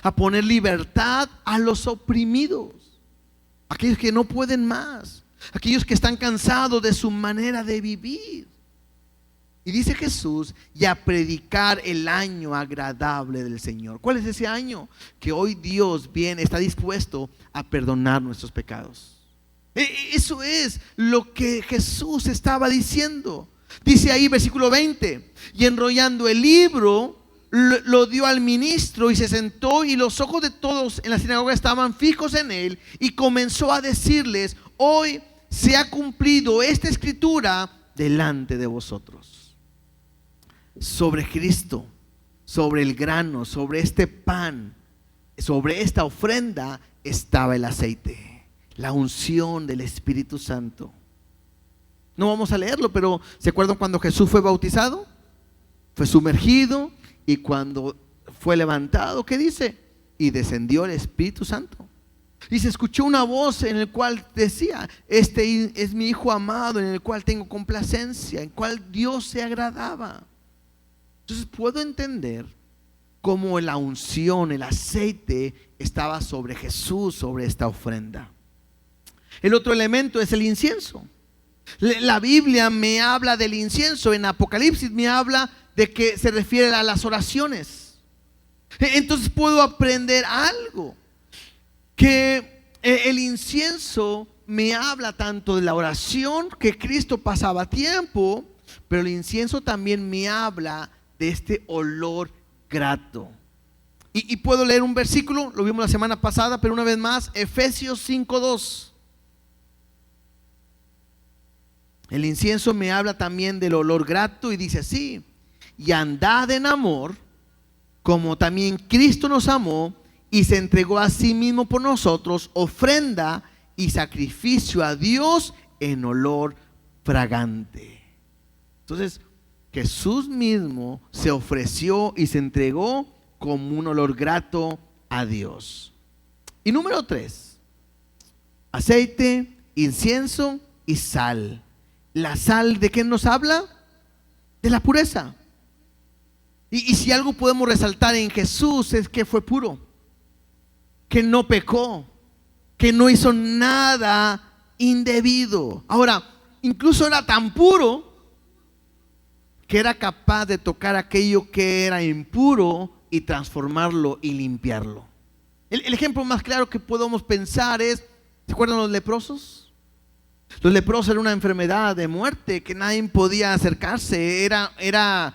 A poner libertad a los oprimidos, aquellos que no pueden más, aquellos que están cansados de su manera de vivir. Y dice Jesús: y a predicar el año agradable del Señor. ¿Cuál es ese año? Que hoy Dios viene, está dispuesto a perdonar nuestros pecados. Eso es lo que Jesús estaba diciendo. Dice ahí versículo 20: y enrollando el libro, lo dio al ministro y se sentó, y los ojos de todos en la sinagoga estaban fijos en él, y comenzó a decirles: hoy se ha cumplido esta escritura delante de vosotros. Sobre Cristo, sobre el grano, sobre este pan, sobre esta ofrenda estaba el aceite, la unción del Espíritu Santo. No vamos a leerlo, pero ¿se acuerdan cuando Jesús fue bautizado? Fue sumergido, y cuando fue levantado, ¿qué dice? Y descendió el Espíritu Santo. Y se escuchó una voz en el cual decía: este es mi Hijo amado, en el cual tengo complacencia, en el cual Dios se agradaba. Entonces puedo entender cómo la unción, el aceite estaba sobre Jesús, sobre esta ofrenda. El otro elemento es el incienso. La Biblia me habla del incienso. En Apocalipsis me habla de que se refiere a las oraciones. Entonces puedo aprender algo, que el incienso me habla tanto de la oración, que Cristo pasaba tiempo, pero el incienso también me habla de este olor grato. Y puedo leer un versículo, lo vimos la semana pasada, pero una vez más, Efesios 5:2. El incienso me habla también del olor grato, y dice así: y andad en amor, como también Cristo nos amó y se entregó a sí mismo por nosotros, ofrenda y sacrificio a Dios en olor fragante. Entonces Jesús mismo se ofreció y se entregó como un olor grato a Dios. Y número 3, aceite, incienso y sal. La sal, ¿de qué nos habla? De la pureza. Y si algo podemos resaltar en Jesús es que fue puro, que no pecó, que no hizo nada indebido. Ahora, incluso era tan puro que era capaz de tocar aquello que era impuro y transformarlo y limpiarlo. El ejemplo más claro que podemos pensar es: ¿se acuerdan los leprosos? Los leprosos eran una enfermedad de muerte que nadie podía acercarse. Era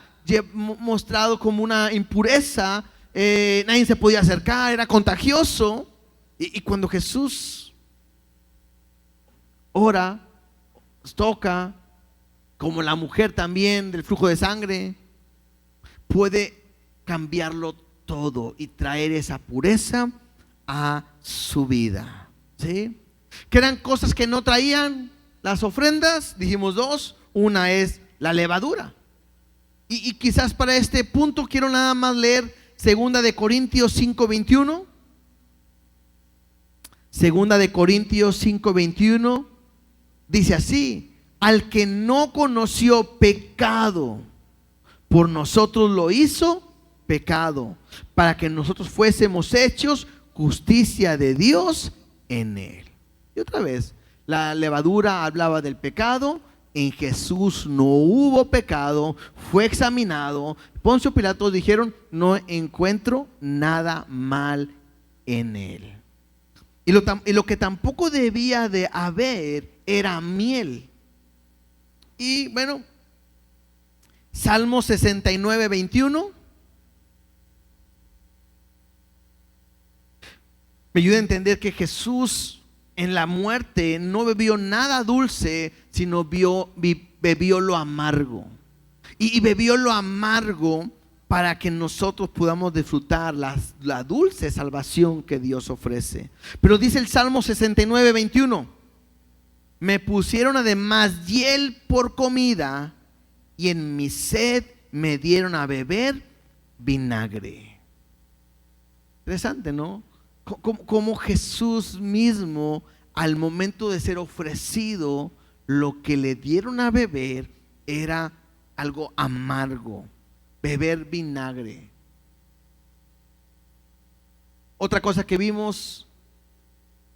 mostrado como una impureza, nadie se podía acercar, era contagioso. Y cuando Jesús ora, toca, como la mujer también del flujo de sangre, puede cambiarlo todo y traer esa pureza a su vida. ¿Sí? ¿Qué eran cosas que no traían las ofrendas? Dijimos dos. Una es la levadura. Y quizás para este punto quiero nada más leer 2 Corintios 5:21. 2 Corintios 5:21 dice así: al que no conoció pecado, por nosotros lo hizo pecado, para que nosotros fuésemos hechos justicia de Dios en él. Y otra vez, la levadura hablaba del pecado. En Jesús no hubo pecado, fue examinado. Poncio Pilato dijeron: no encuentro nada mal en él. Y lo que tampoco debía de haber era miel. Y bueno, Salmo 69:21 Me ayuda a entender que Jesús en la muerte no bebió nada dulce, sino bebió lo amargo. Y bebió lo amargo para que nosotros podamos disfrutar la dulce salvación que Dios ofrece. Pero dice el Salmo 69, 21: me pusieron además hiel por comida, y en mi sed me dieron a beber vinagre. Interesante, ¿no? Como Jesús mismo, al momento de ser ofrecido, lo que le dieron a beber era algo amargo, beber vinagre. Otra cosa que vimos,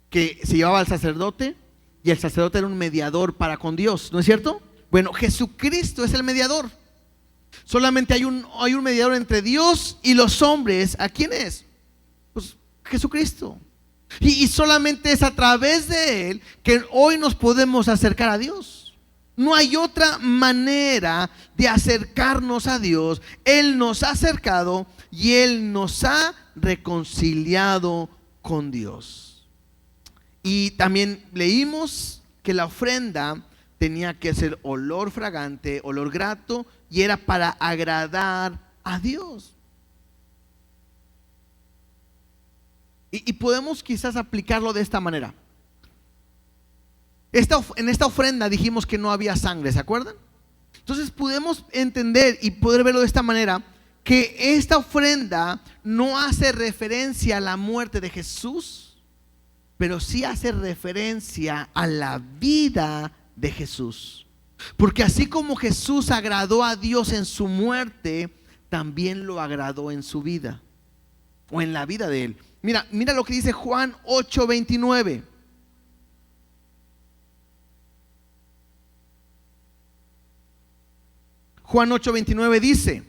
que se llevaba al sacerdote, y el sacerdote era un mediador para con Dios, ¿no es cierto? Bueno, Jesucristo es el mediador. Solamente hay un mediador entre Dios y los hombres. ¿A quién es? Pues Jesucristo. Y solamente es a través de Él que hoy nos podemos acercar a Dios. No hay otra manera de acercarnos a Dios. Él nos ha acercado y Él nos ha reconciliado con Dios. Y también leímos que la ofrenda tenía que ser olor fragante, olor grato, y era para agradar a Dios. Y podemos quizás aplicarlo de esta manera. En esta ofrenda dijimos que no había sangre, ¿se acuerdan? Entonces podemos entender y poder verlo de esta manera, que esta ofrenda no hace referencia a la muerte de Jesús, pero sí hace referencia a la vida de Jesús. Porque así como Jesús agradó a Dios en su muerte, también lo agradó en su vida, o en la vida de Él. Mira lo que dice Juan 8:29. Juan 8:29 dice: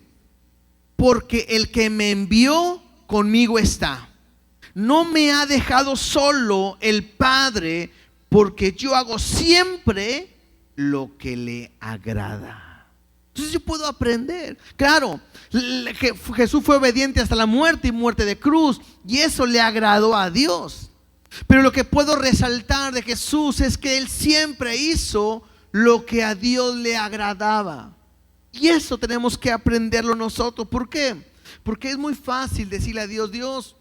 porque el que me envió conmigo está. No me ha dejado solo el Padre, porque yo hago siempre lo que le agrada. Entonces yo puedo aprender. Claro, Jesús fue obediente hasta la muerte y muerte de cruz, y eso le agradó a Dios. Pero lo que puedo resaltar de Jesús es que Él siempre hizo lo que a Dios le agradaba. Y eso tenemos que aprenderlo nosotros. ¿Por qué? Porque es muy fácil decirle a Dios: Dios,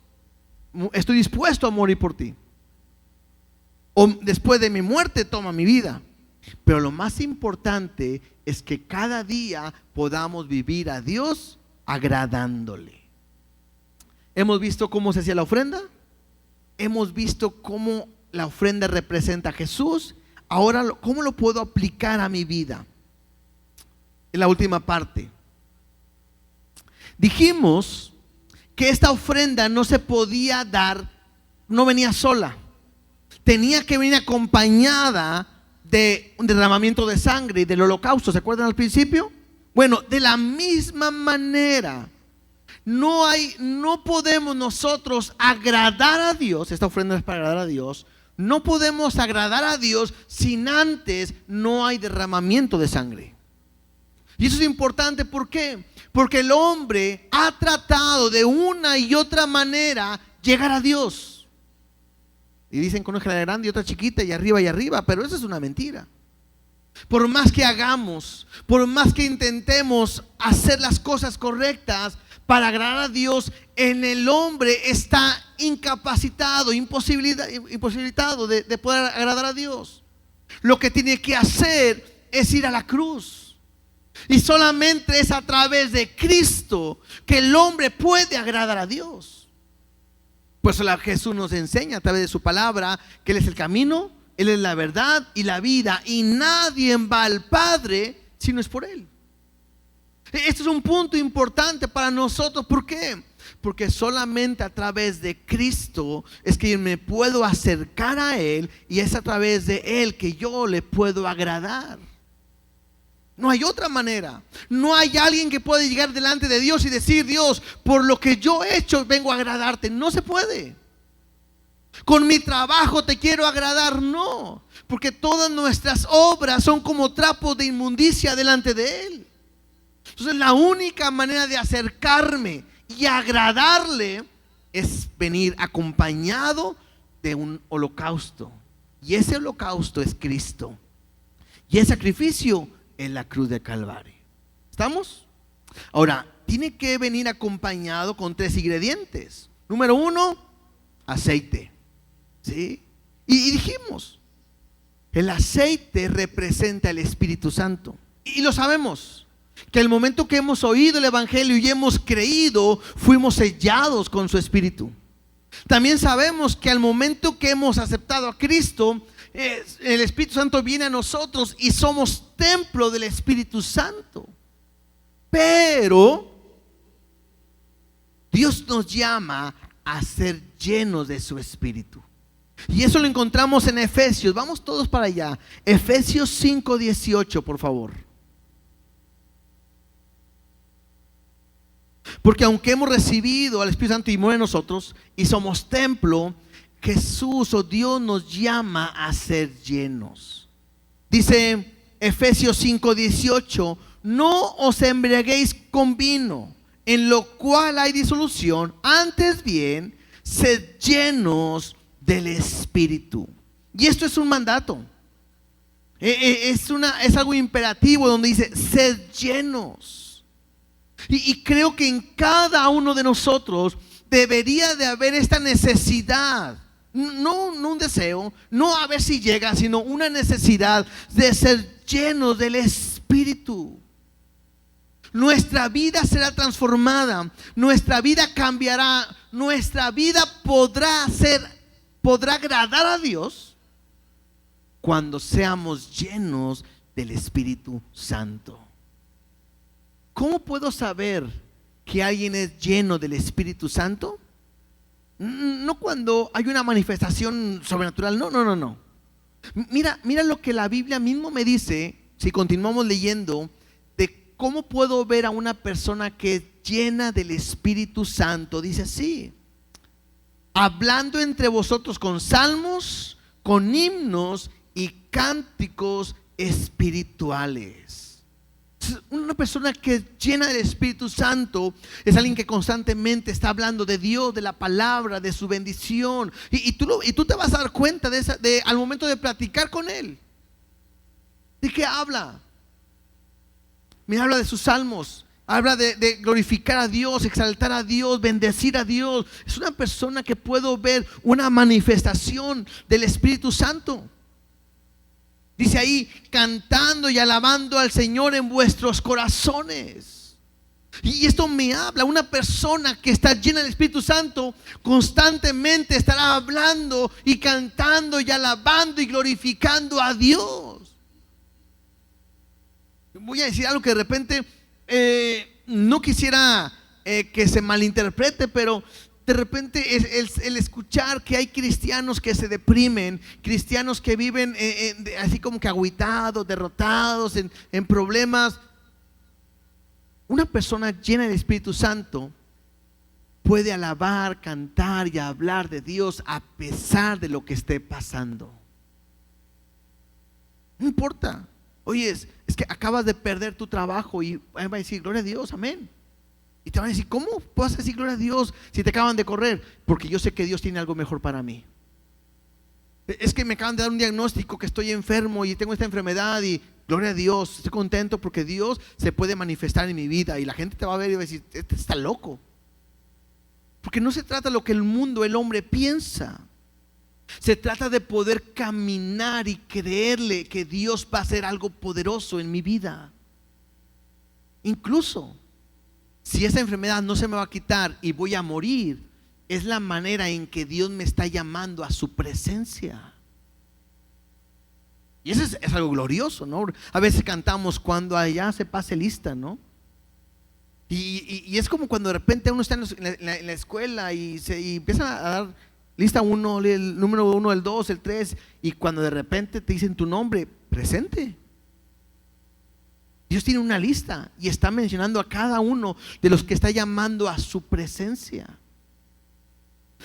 estoy dispuesto a morir por ti, o después de mi muerte toma mi vida. Pero lo más importante es que cada día podamos vivir a Dios agradándole. Hemos visto cómo se hacía la ofrenda, hemos visto cómo la ofrenda representa a Jesús. Ahora, ¿cómo lo puedo aplicar a mi vida? En la última parte dijimos que esta ofrenda no se podía dar, no venía sola, tenía que venir acompañada de un derramamiento de sangre y del holocausto. ¿Se acuerdan al principio? Bueno, de la misma manera, no podemos nosotros agradar a Dios. Esta ofrenda es para agradar a Dios. No podemos agradar a Dios sin antes no hay derramamiento de sangre. Y eso es importante. ¿Por qué? Porque el hombre ha tratado de una y otra manera llegar a Dios. Y dicen que una es grande y otra chiquita, y arriba, pero eso es una mentira. Por más que hagamos, por más que intentemos hacer las cosas correctas para agradar a Dios, en el hombre está incapacitado, imposibilitado de poder agradar a Dios. Lo que tiene que hacer es ir a la cruz. Y solamente es a través de Cristo que el hombre puede agradar a Dios. Pues Jesús nos enseña a través de su palabra que Él es el camino, Él es la verdad y la vida, y nadie va al Padre si no es por Él. Este es un punto importante para nosotros. ¿Por qué? Porque solamente a través de Cristo es que me puedo acercar a Él, y es a través de Él que yo le puedo agradar. No hay otra manera. No hay alguien que pueda llegar delante de Dios y decir: Dios, por lo que yo he hecho vengo a agradarte. No se puede. Con mi trabajo te quiero agradar. No, porque todas nuestras obras son como trapos de inmundicia delante de Él. Entonces la única manera de acercarme y agradarle es venir acompañado de un holocausto. Y ese holocausto es Cristo. Y el sacrificio es la cruz de Calvario. ¿Estamos? Ahora, tiene que venir acompañado con 3 ingredientes. Número 1, aceite. ¿Sí? Y dijimos, el aceite representa el Espíritu Santo. Y lo sabemos, que el momento que hemos oído el Evangelio y hemos creído, fuimos sellados con su Espíritu. También sabemos que al momento que hemos aceptado a Cristo, el Espíritu Santo viene a nosotros y somos templo del Espíritu Santo. Pero Dios nos llama a ser llenos de su Espíritu. Y eso lo encontramos en Efesios. Vamos todos para allá. Efesios 5:18, por favor. Porque aunque hemos recibido al Espíritu Santo y mora en nosotros y somos templo, Jesús o Dios nos llama a ser llenos. Dice Efesios 5:18: no os embriaguéis con vino, en lo cual hay disolución, antes bien, sed llenos del Espíritu. Y esto es un mandato. Es algo imperativo donde dice sed llenos. Y creo que en cada uno de nosotros debería de haber esta necesidad. No un deseo, no a ver si llega, sino una necesidad de ser llenos del Espíritu. Nuestra vida será transformada, nuestra vida cambiará, nuestra vida podrá agradar a Dios cuando seamos llenos del Espíritu Santo. ¿Cómo puedo saber que alguien es lleno del Espíritu Santo? No cuando hay una manifestación sobrenatural, no. Mira lo que la Biblia mismo me dice, si continuamos leyendo, de cómo puedo ver a una persona que es llena del Espíritu Santo. Dice así: hablando entre vosotros con salmos, con himnos y cánticos espirituales. Una persona que es llena del Espíritu Santo es alguien que constantemente está hablando de Dios, de la palabra, de su bendición. Y tú te vas a dar cuenta al momento de platicar con él. ¿De qué habla? Mira, habla de sus salmos. Habla de glorificar a Dios, exaltar a Dios, bendecir a Dios. Es una persona que puedo ver una manifestación del Espíritu Santo. Dice ahí, cantando y alabando al Señor en vuestros corazones. Y esto me habla, una persona que está llena del Espíritu Santo constantemente estará hablando y cantando y alabando y glorificando a Dios. Voy a decir algo que de repente no quisiera que se malinterprete, pero de repente el escuchar que hay cristianos que se deprimen, cristianos que viven así como que agüitados, derrotados, en problemas. Una persona llena del Espíritu Santo puede alabar, cantar y hablar de Dios a pesar de lo que esté pasando. No importa. Oye, es que acabas de perder tu trabajo y va a decir gloria a Dios, amén. Y te van a decir, ¿cómo puedes decir gloria a Dios si te acaban de correr? Porque yo sé que Dios tiene algo mejor para mí. Es que me acaban de dar un diagnóstico que estoy enfermo y tengo esta enfermedad y gloria a Dios, estoy contento porque Dios se puede manifestar en mi vida. Y la gente te va a ver y va a decir, este está loco. Porque no se trata de lo que el mundo, el hombre piensa. Se trata de poder caminar y creerle que Dios va a hacer algo poderoso en mi vida. Incluso si esa enfermedad no se me va a quitar y voy a morir, es la manera en que Dios me está llamando a su presencia. Y eso es algo glorioso, ¿no? A veces cantamos cuando allá se pase lista, ¿no? Y es como cuando de repente uno está en la escuela y empieza a dar lista 1, el número 1, el 2, el 3, y cuando de repente te dicen tu nombre, presente. Dios tiene una lista y está mencionando a cada uno de los que está llamando a su presencia.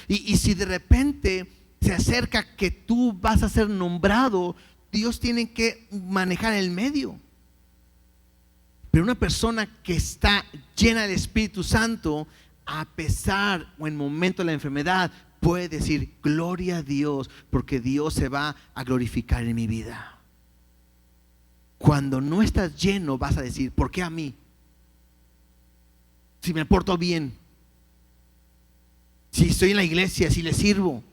Y si de repente se acerca que tú vas a ser nombrado, Dios tiene que manejar el medio. Pero una persona que está llena del Espíritu Santo a pesar o en momento de la enfermedad, puede decir gloria a Dios, porque Dios se va a glorificar en mi vida. Cuando no estás lleno, vas a decir, ¿por qué a mí? Si me porto bien, si estoy en la iglesia, si le sirvo,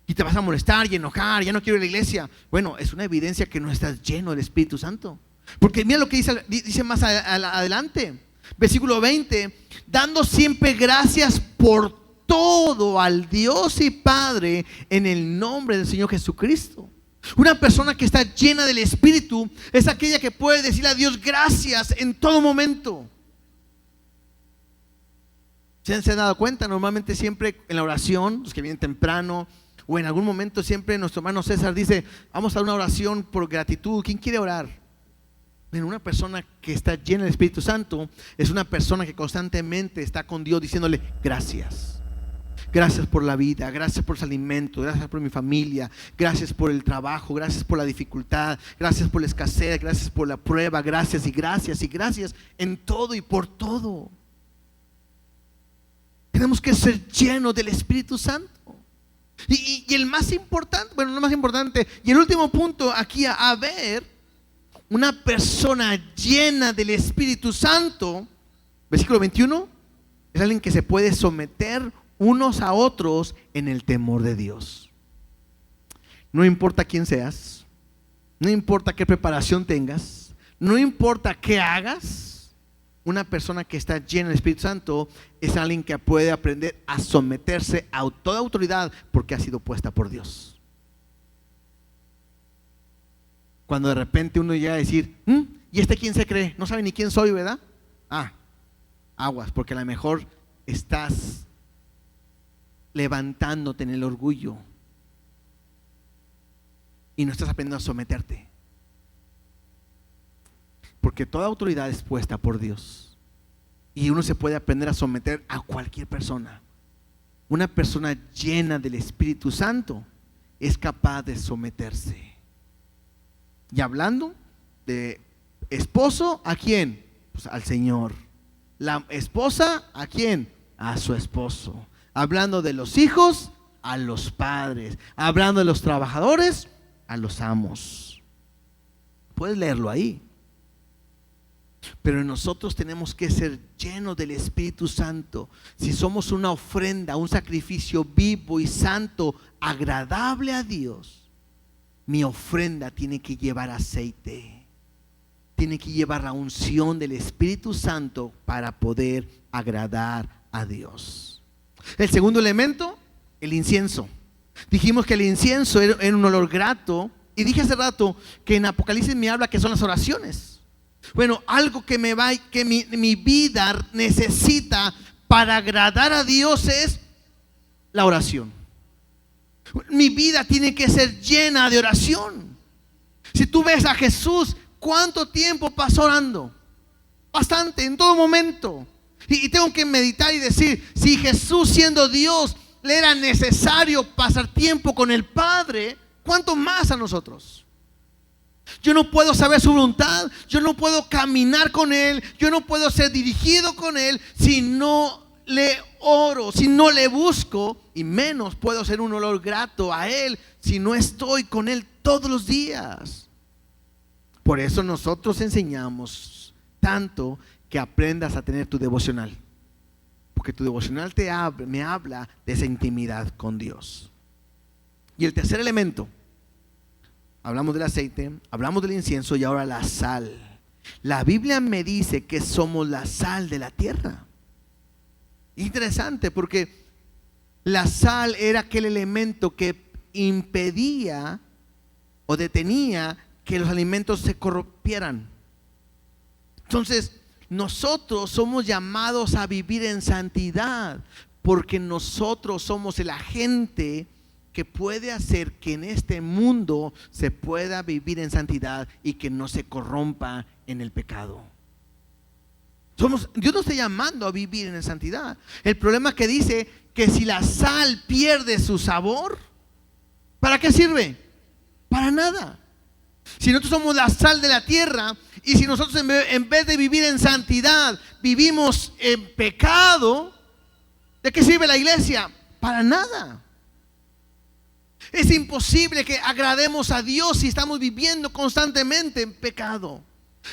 y te vas a molestar y enojar, ya no quiero ir a la iglesia. Bueno, es una evidencia que no estás lleno del Espíritu Santo. Porque mira lo que dice más adelante, versículo 20, dando siempre gracias por todo al Dios y Padre en el nombre del Señor Jesucristo. Una persona que está llena del Espíritu es aquella que puede decirle a Dios gracias en todo momento. ¿Se han dado cuenta? Normalmente siempre en la oración, los que vienen temprano, o en algún momento siempre nuestro hermano César dice, vamos a una oración por gratitud. ¿Quién quiere orar? Bueno, una persona que está llena del Espíritu Santo es una persona que constantemente está con Dios diciéndole gracias. Gracias por la vida, gracias por los alimentos, gracias por mi familia, gracias por el trabajo, gracias por la dificultad, gracias por la escasez, gracias por la prueba, gracias y gracias y gracias en todo y por todo. Tenemos que ser llenos del Espíritu Santo. Y el más importante, bueno, no más importante, y el último punto aquí a ver, una persona llena del Espíritu Santo, versículo 21, es alguien que se puede someter unos a otros en el temor de Dios. No importa quién seas, no importa qué preparación tengas, no importa qué hagas, una persona que está llena del Espíritu Santo es alguien que puede aprender a someterse a toda autoridad porque ha sido puesta por Dios. Cuando de repente uno llega a decir, ¿y este quién se cree? No sabe ni quién soy, ¿verdad? Aguas, porque a lo mejor estás levantándote en el orgullo y no estás aprendiendo a someterte. Porque toda autoridad es puesta por Dios y uno se puede aprender a someter a cualquier persona. Una persona llena del Espíritu Santo es capaz de someterse. Y hablando de esposo, ¿a quién? Pues al Señor. La esposa, ¿a quién? A su esposo. Hablando de los hijos, a los padres. Hablando de los trabajadores, a los amos. Puedes leerlo ahí. Pero nosotros tenemos que ser llenos del Espíritu Santo. Si somos una ofrenda, un sacrificio vivo y santo, agradable a Dios, mi ofrenda tiene que llevar aceite, tiene que llevar la unción del Espíritu Santo para poder agradar a Dios. El segundo elemento, el incienso. Dijimos que el incienso era un olor grato, y dije hace rato que en Apocalipsis me habla que son las oraciones. Bueno, algo que mi vida necesita para agradar a Dios es la oración. Mi vida tiene que ser llena de oración. Si tú ves a Jesús, ¿cuánto tiempo pasó orando? Bastante, en todo momento. Y tengo que meditar y decir, si Jesús siendo Dios le era necesario pasar tiempo con el Padre, ¿cuánto más a nosotros? Yo no puedo saber su voluntad, yo no puedo caminar con Él, yo no puedo ser dirigido con Él si no le oro, si no le busco, y menos puedo ser un olor grato a Él si no estoy con Él todos los días. Por eso nosotros enseñamos tanto que aprendas a tener tu devocional, porque tu devocional me habla de esa intimidad con Dios. Y el tercer elemento, hablamos del aceite, hablamos del incienso y ahora la sal. La Biblia me dice que somos la sal de la tierra. Interesante, porque la sal era aquel elemento que impedía o detenía que los alimentos se corrompieran. Entonces, nosotros somos llamados a vivir en santidad, porque nosotros somos el agente que puede hacer que en este mundo se pueda vivir en santidad y que no se corrompa en el pecado. Dios nos está llamando a vivir en santidad. El problema es que dice que si la sal pierde su sabor, ¿para qué sirve? Para nada. Si nosotros somos la sal de la tierra Y si nosotros en vez de vivir en santidad, vivimos en pecado, ¿de qué sirve la iglesia? Para nada. Es imposible que agrademos a Dios si estamos viviendo constantemente en pecado.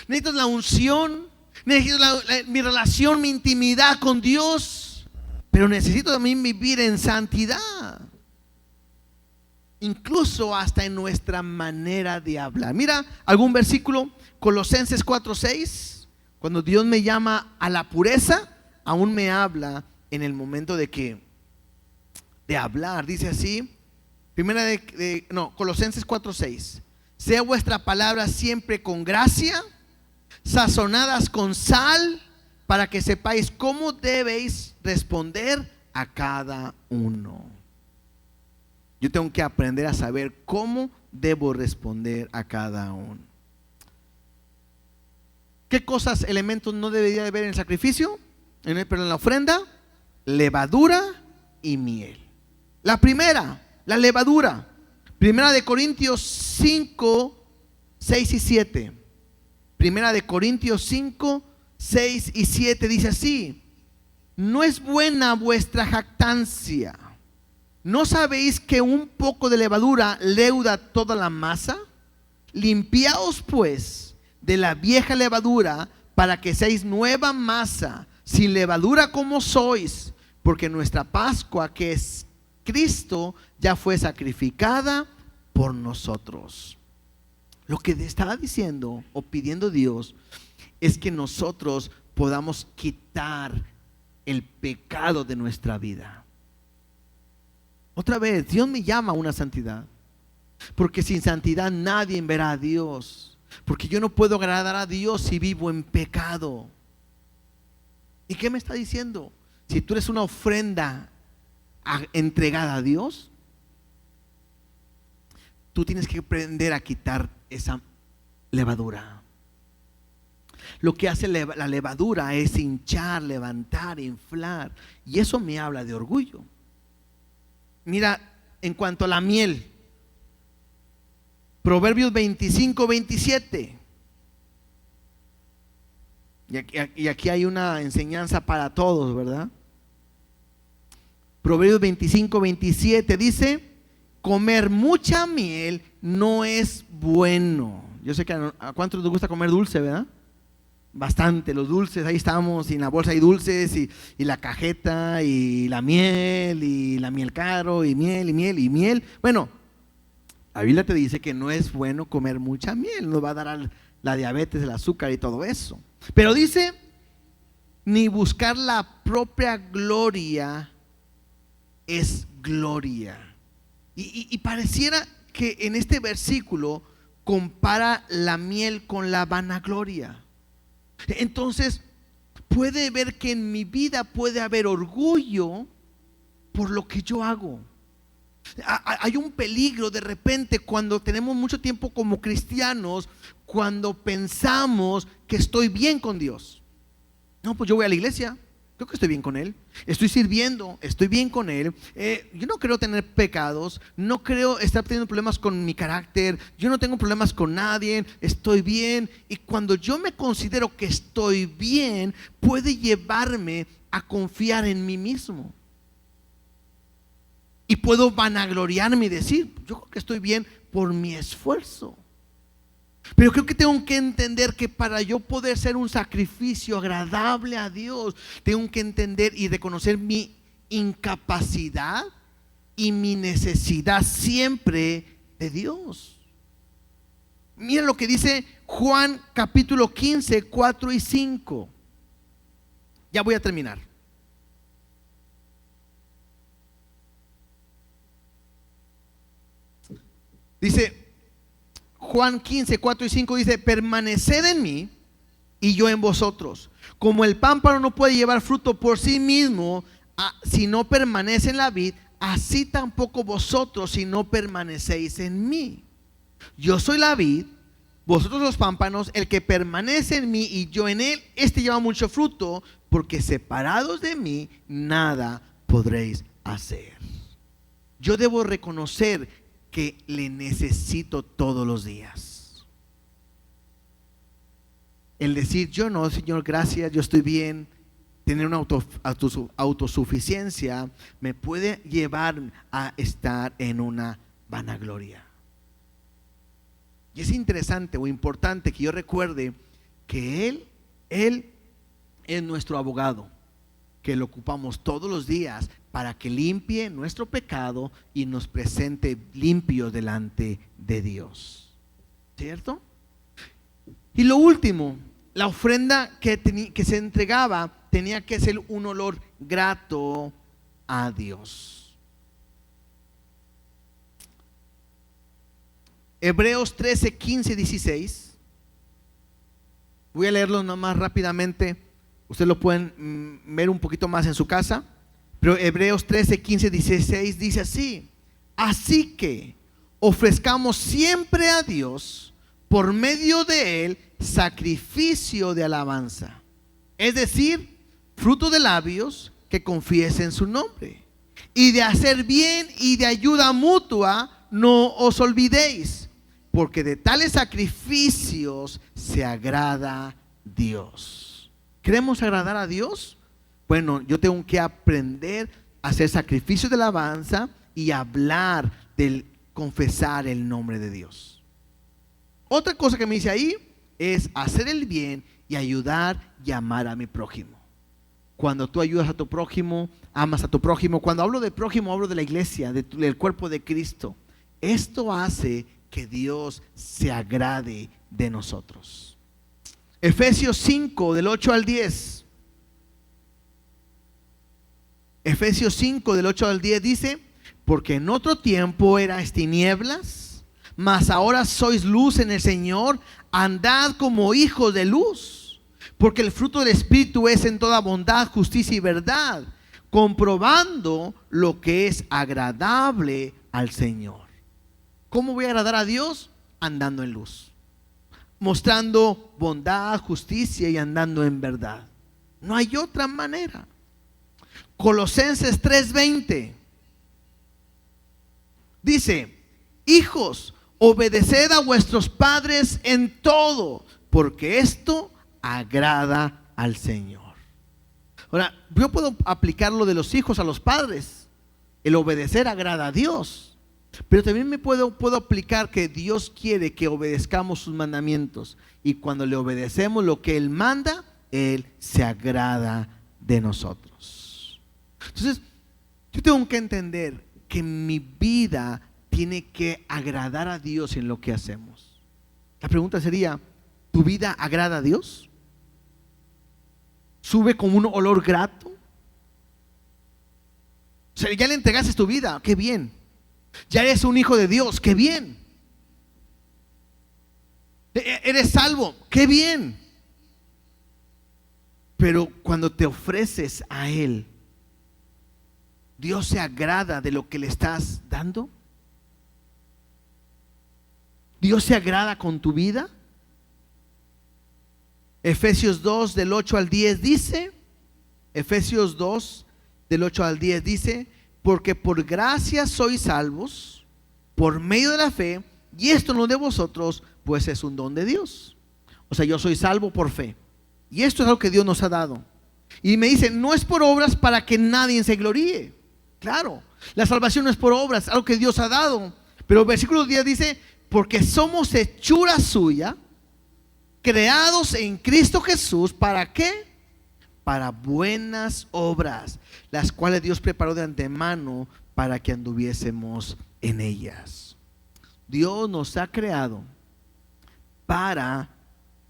Necesito la unción, necesito mi relación, mi intimidad con Dios, pero necesito también vivir en santidad. Incluso hasta en nuestra manera de hablar. Mira algún versículo, Colosenses 4:6. Cuando Dios me llama a la pureza, aún me habla en el momento de hablar. Dice así, Colosenses 4:6. Sea vuestra palabra siempre con gracia, sazonadas con sal, para que sepáis cómo debéis responder a cada uno. Yo tengo que aprender a saber cómo debo responder a cada uno. ¿Qué cosas, elementos no debería de haber en el sacrificio? Pero en la ofrenda, levadura y miel. La primera, la levadura. Primera de Corintios 5, 6 y 7. Primera de Corintios 5, 6 y 7 dice así: no es buena vuestra jactancia. ¿No sabéis que un poco de levadura leuda toda la masa? Limpiaos pues de la vieja levadura, para que seáis nueva masa, sin levadura como sois, porque nuestra Pascua, que es Cristo, ya fue sacrificada por nosotros. Lo que estaba diciendo o pidiendo Dios es que nosotros podamos quitar el pecado de nuestra vida. Otra vez, Dios me llama a una santidad, porque sin santidad nadie verá a Dios, porque yo no puedo agradar a Dios si vivo en pecado. ¿Y qué me está diciendo? Si tú eres una ofrenda entregada a Dios, tú tienes que aprender a quitar esa levadura. Lo que hace la levadura es hinchar, levantar, inflar, y eso me habla de orgullo. Mira, en cuanto a la miel, Proverbios 25, 27. Y aquí hay una enseñanza para todos, ¿verdad? Proverbios 25, 27 dice: comer mucha miel no es bueno. Yo sé que a cuántos les gusta comer dulce, ¿verdad? Bastante, los dulces, ahí estamos, y en la bolsa hay dulces, y la cajeta, y la miel caro, y miel. Bueno, la Biblia te dice que no es bueno comer mucha miel, nos va a dar la diabetes, el azúcar y todo eso. Pero dice, ni buscar la propia gloria es gloria. Y pareciera que en este versículo compara la miel con la vanagloria. Entonces puede ver que en mi vida puede haber orgullo por lo que yo hago. Hay un peligro de repente cuando tenemos mucho tiempo como cristianos, cuando pensamos que estoy bien con Dios. No, pues yo voy a la iglesia, creo que estoy bien con Él, estoy sirviendo, estoy bien con Él, yo no creo tener pecados, no creo estar teniendo problemas con mi carácter, yo no tengo problemas con nadie, estoy bien. Y cuando yo me considero que estoy bien, puede llevarme a confiar en mí mismo. Y puedo vanagloriarme y decir, yo creo que estoy bien por mi esfuerzo. Pero creo que tengo que entender que para yo poder ser un sacrificio agradable a Dios, tengo que entender y reconocer mi incapacidad y mi necesidad siempre de Dios. Mira lo que dice Juan capítulo 15, 4 y 5. Ya voy a terminar. Dice Juan 15, 4 y 5, dice: permaneced en mí y yo en vosotros. Como el pámpano no puede llevar fruto por sí mismo si no permanece en la vid, así tampoco vosotros si no permanecéis en mí. Yo soy la vid, vosotros los pámpanos. El que permanece en mí y yo en él, este lleva mucho fruto, porque separados de mí nada podréis hacer. Yo debo reconocer que le necesito todos los días. El decir, yo no, Señor, gracias, yo estoy bien, tener una autosuficiencia me puede llevar a estar en una vanagloria. Y es interesante o importante que yo recuerde que Él es nuestro abogado, que lo ocupamos todos los días para que limpie nuestro pecado y nos presente limpios delante de Dios. ¿Cierto? Y lo último, la ofrenda que se entregaba tenía que ser un olor grato a Dios. Hebreos 13, 15, 16. Voy a leerlo nomás rápidamente. Ustedes lo pueden ver un poquito más en su casa. Pero Hebreos 13, 15, 16 dice así: así que ofrezcamos siempre a Dios por medio de Él sacrificio de alabanza, es decir, fruto de labios que confiesen su nombre. Y de hacer bien y de ayuda mutua no os olvidéis, porque de tales sacrificios se agrada Dios. ¿Queremos agradar a Dios? Bueno, yo tengo que aprender a hacer sacrificios de alabanza y hablar del confesar el nombre de Dios. Otra cosa que me dice ahí es hacer el bien y ayudar y amar a mi prójimo. Cuando tú ayudas a tu prójimo, amas a tu prójimo. Cuando hablo de prójimo, hablo de la iglesia, del cuerpo de Cristo. Esto hace que Dios se agrade de nosotros. Efesios 5, del 8 al 10. Efesios 5, del 8 al 10 dice: porque en otro tiempo erais tinieblas, mas ahora sois luz en el Señor. Andad como hijos de luz, porque el fruto del Espíritu es en toda bondad, justicia y verdad, comprobando lo que es agradable al Señor. ¿Cómo voy a agradar a Dios? Andando en luz, mostrando bondad, justicia y andando en verdad. No hay otra manera. Colosenses 3:20 dice: hijos, obedeced a vuestros padres en todo, porque esto agrada al Señor. Ahora, yo puedo aplicar lo de los hijos a los padres. El obedecer agrada a Dios, pero también me puedo aplicar que Dios quiere que obedezcamos sus mandamientos, y cuando le obedecemos lo que Él manda, Él se agrada de nosotros. Entonces, yo tengo que entender que mi vida tiene que agradar a Dios en lo que hacemos. La pregunta sería: ¿tu vida agrada a Dios? ¿Sube como un olor grato? O sea, ya le entregaste tu vida, qué bien. Ya eres un hijo de Dios, qué bien. Eres salvo, qué bien. Pero cuando te ofreces a Él, ¿Dios se agrada de lo que le estás dando? ¿Dios se agrada con tu vida? Efesios 2 del 8 al 10 dice, Efesios 2 del 8 al 10 dice: porque por gracia sois salvos por medio de la fe, y esto no de vosotros, pues es un don de Dios. O sea, yo soy salvo por fe, y esto es algo que Dios nos ha dado. Y me dice: no es por obras para que nadie se gloríe. Claro, la salvación no es por obras, algo que Dios ha dado. Pero el versículo 10 dice: porque somos hechura suya, creados en Cristo Jesús. ¿Para qué? Para buenas obras, las cuales Dios preparó de antemano para que anduviésemos en ellas. Dios nos ha creado para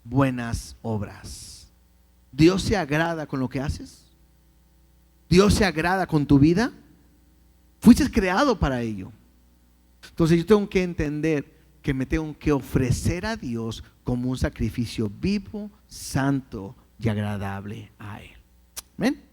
buenas obras. ¿Dios se agrada con lo que haces? ¿Dios se agrada con tu vida? Fuiste creado para ello. Entonces yo tengo que entender que me tengo que ofrecer a Dios como un sacrificio vivo, santo y agradable a Él. Amén.